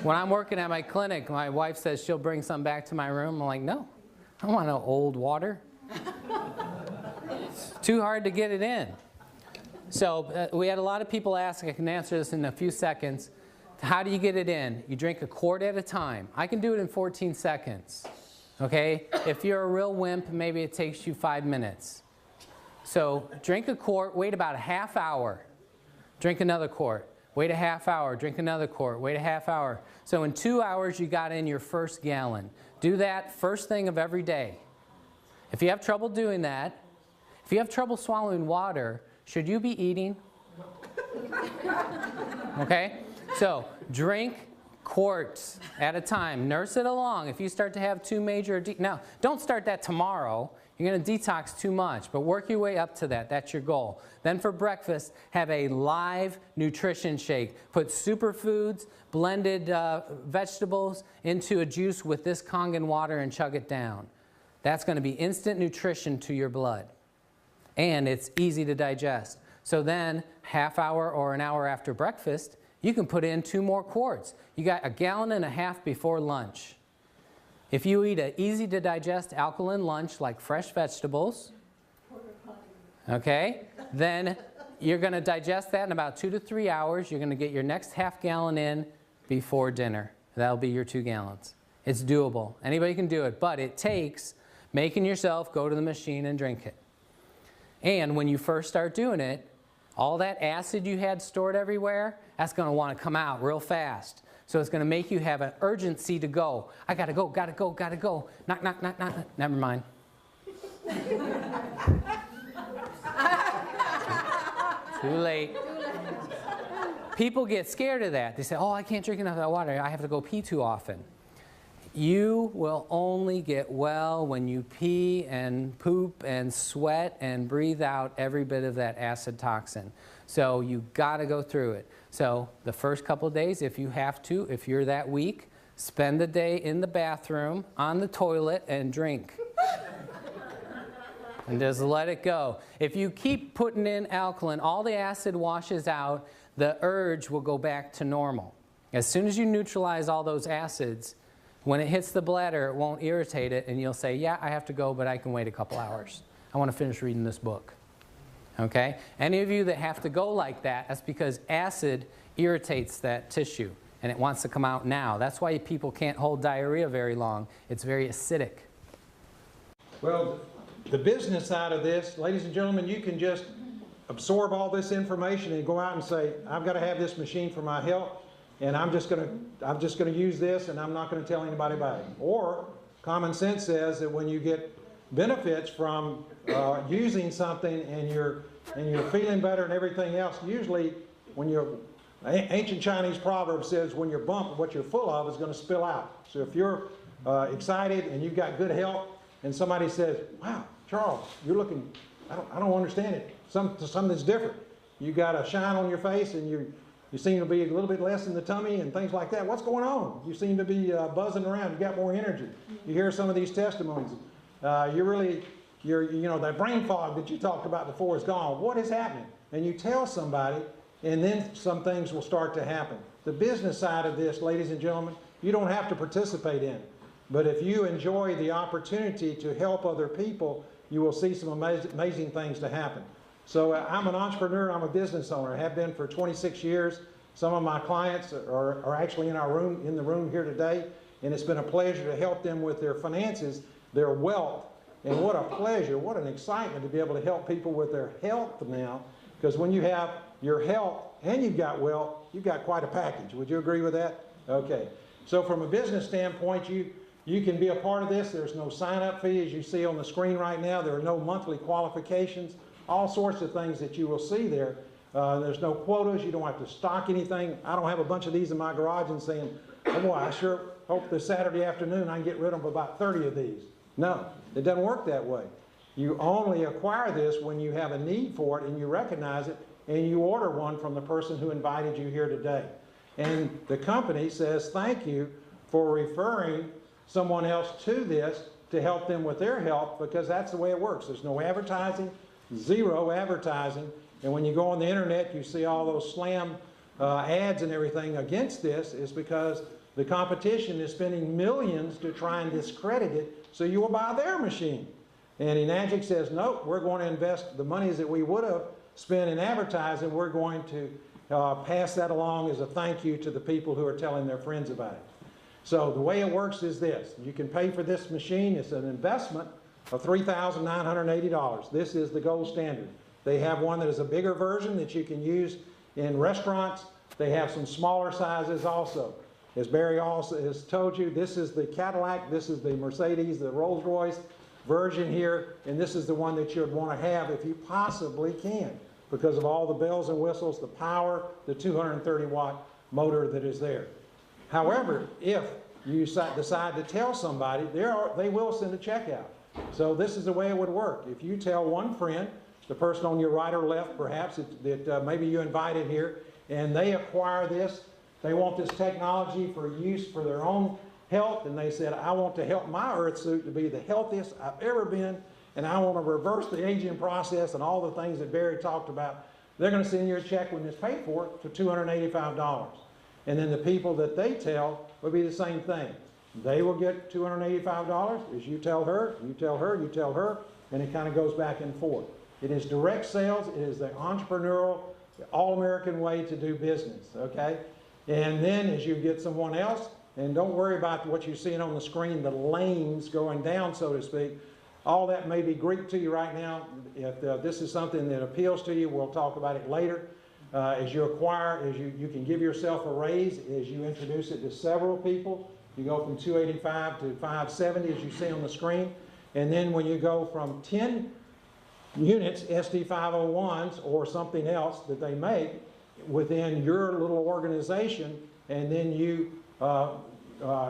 When I'm working at my clinic, my wife says she'll bring some back to my room. I'm like, no, I don't want no old water. It's too hard to get it in. So we had a lot of people ask, I can answer this in a few seconds. How do you get it in? You drink a quart at a time. I can do it in 14 seconds. Okay? If you're a real wimp, maybe it takes you 5 minutes. So drink a quart, wait about a half hour. Drink another quart. Wait a half hour, drink another quart, wait a half hour. So in 2 hours, you got in your first gallon. Do that first thing of every day. If you have trouble doing that, if you have trouble swallowing water, should you be eating? Okay? So drink quarts at a time. Nurse it along. If you start to have too major, now don't start that tomorrow. You're going to detox too much, but work your way up to that. That's your goal. Then for breakfast, have a live nutrition shake. Put superfoods, blended vegetables into a juice with this Kangen water and chug it down. That's going to be instant nutrition to your blood. And it's easy to digest. So then, half hour or an hour after breakfast, you can put in 2 more quarts. You got a gallon and a half before lunch. If you eat an easy to digest alkaline lunch like fresh vegetables, okay, then you're going to digest that in about 2 to 3 hours. You're going to get your next half gallon in before dinner. That'll be your 2 gallons. It's doable. Anybody can do it, but it takes making yourself go to the machine and drink it. And when you first start doing it, all that acid you had stored everywhere, that's going to want to come out real fast. So it's going to make you have an urgency to go. I got to go, got to go, got to go. Knock, knock, knock, knock. Never mind. Too late. People get scared of that. They say, oh, I can't drink enough of that water. I have to go pee too often. You will only get well when you pee and poop and sweat and breathe out every bit of that acid toxin. So you've got to go through it. So the first couple of days, if you have to, if you're that weak, spend the day in the bathroom, on the toilet, and drink. And just let it go. If you keep putting in alkaline, all the acid washes out, the urge will go back to normal. As soon as you neutralize all those acids, when it hits the bladder, it won't irritate it, and you'll say, yeah, I have to go, but I can wait a couple hours. I want to finish reading this book. Okay? Any of you that have to go like that, that's because acid irritates that tissue, and it wants to come out now. That's why people can't hold diarrhea very long. It's very acidic. Well, the business side of this, ladies and gentlemen, you can just absorb all this information and go out and say, I've got to have this machine for my health, and I'm just going to use this, and I'm not going to tell anybody about it. Or common sense says that when you get benefits from using something and you're feeling better and everything else, usually when you're ancient Chinese proverb says when you're bumped, what you're full of is going to spill out. So if you're excited and you've got good health, and somebody says, "Wow, Charles, you're looking, I don't understand it. Something's different. You got a shine on your face, and you seem to be a little bit less in the tummy and things like that. What's going on? You seem to be buzzing around. You got more energy." You hear some of these testimonies. That brain fog that you talked about before is gone. What is happening? And you tell somebody, and then some things will start to happen. The business side of this, ladies and gentlemen, you don't have to participate in. But if you enjoy the opportunity to help other people, you will see some amazing things to happen. So I'm an entrepreneur, I'm a business owner. I have been for 26 years. Some of my clients are actually in the room here today, and it's been a pleasure to help them with their finances, their wealth, and what a pleasure, what an excitement to be able to help people with their health now, because when you have your health and you've got wealth, you've got quite a package. Would you agree with that? Okay. So from a business standpoint, you can be a part of this. There's no sign-up fee, as you see on the screen right now. There are no monthly qualifications. All sorts of things that you will see there. There's no quotas. You don't have to stock anything. I don't have a bunch of these in my garage and saying, oh boy, I sure hope this Saturday afternoon I can get rid of about 30 of these. No, it doesn't work that way. You only acquire this when you have a need for it and you recognize it and you order one from the person who invited you here today. And the company says thank you for referring someone else to this to help them with their health, because that's the way it works. There's no advertising, zero advertising. And when you go on the internet, you see all those slam ads and everything against this, is because the competition is spending millions to try and discredit it so you will buy their machine. And Enagic says, nope, we're going to invest the monies that we would have spent in advertising, we're going to pass that along as a thank you to the people who are telling their friends about it. So the way it works is this. You can pay for this machine. It's an investment of $3,980. This is the gold standard. They have one that is a bigger version that you can use in restaurants. They have some smaller sizes also. As Barry also has told you, this is the Cadillac, this is the Mercedes, the Rolls-Royce version here, and this is the one that you'd want to have if you possibly can, because of all the bells and whistles, the power, the 230-watt motor that is there. However, if you decide to tell somebody, they will send a check out. So this is the way it would work. If you tell one friend, the person on your right or left perhaps, that maybe you invited here, and they acquire this, they want this technology for use for their own health, and they said, I want to help my earth suit to be the healthiest I've ever been, and I want to reverse the aging process and all the things that Barry talked about, they're going to send you a check when it's paid for to $285. And then the people that they tell will be the same thing. They will get $285 as you tell her, you tell her, you tell her, and it kind of goes back and forth. It is direct sales. It is the entrepreneurial, all-American way to do business, okay? And then as you get someone else, and don't worry about what you're seeing on the screen, the lanes going down, so to speak. All that may be Greek to you right now. If this is something that appeals to you, we'll talk about it later. As you acquire, as you can give yourself a raise, as you introduce it to several people. You go from 285 to 570, as you see on the screen. And then when you go from 10 units, SD501s, or something else that they make within your little organization, and then you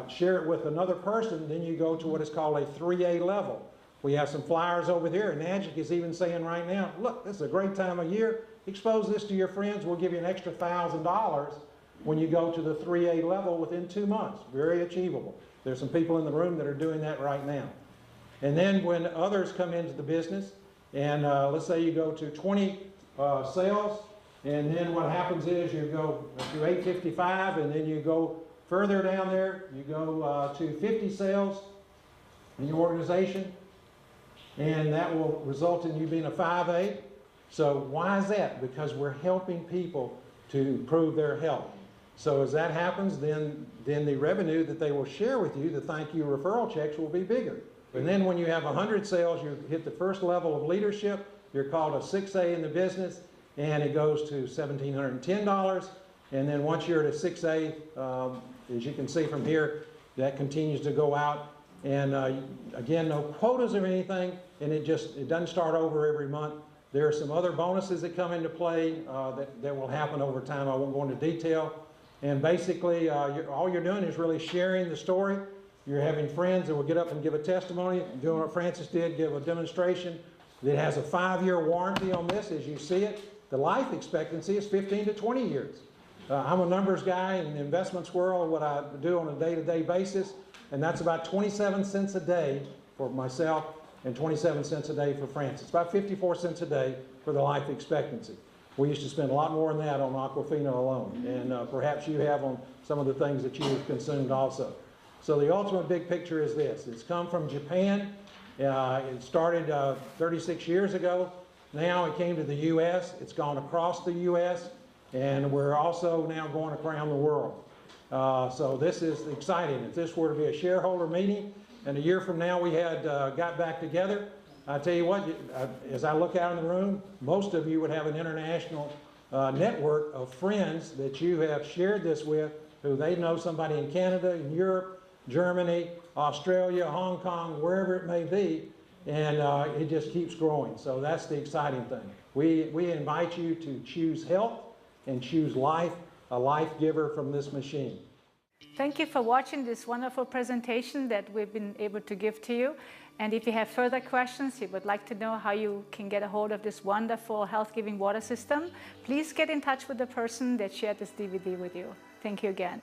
share it with another person, then you go to what is called a 3A level. We have some flyers over here, and Enagic is even saying right now, look, this is a great time of year. Expose this to your friends. We'll give you an extra $1,000 when you go to the 3A level within 2 months. Very achievable. There's some people in the room that are doing that right now. And then when others come into the business, and let's say you go to 20 sales, and then what happens is you go to 855, and then you go further down there, you go to 50 sales in your organization, and that will result in you being a 5A. So why is that? Because we're helping people to improve their health. So as that happens, then the revenue that they will share with you, the thank you referral checks, will be bigger. And then when you have 100 sales, you hit the first level of leadership. You're called a 6A in the business, and it goes to $1,710. And then once you're at a 6A, as you can see from here, that continues to go out. And again, no quotas or anything, and it doesn't start over every month. There are some other bonuses that come into play that will happen over time. I won't go into detail. And basically, all you're doing is really sharing the story. You're having friends that will get up and give a testimony, doing what Francis did, give a demonstration. It has a 5-year warranty on this, as you see it. The life expectancy is 15 to 20 years. I'm a numbers guy in the investments world, what I do on a day-to-day basis, and that's about 27 cents a day for myself and 27 cents a day for Francis. About 54 cents a day for the life expectancy. We used to spend a lot more than that on Aquafina alone, and perhaps you have on some of the things that you've consumed also. So the ultimate big picture is this. It's come from Japan. It started 36 years ago. Now it came to the U.S. It's gone across the U.S. and we're also now going around the world. So this is exciting. If this were to be a shareholder meeting and a year from now we had got back together, I tell you what, as I look out in the room, most of you would have an international network of friends that you have shared this with, who they know somebody in Canada, in Europe, Germany, Australia, Hong Kong, wherever it may be, and it just keeps growing. So that's the exciting thing. We invite you to choose health and choose life, a life giver from this machine. Thank you for watching this wonderful presentation that we've been able to give to you. And if you have further questions, you would like to know how you can get a hold of this wonderful health-giving water system, please get in touch with the person that shared this DVD with you. Thank you again.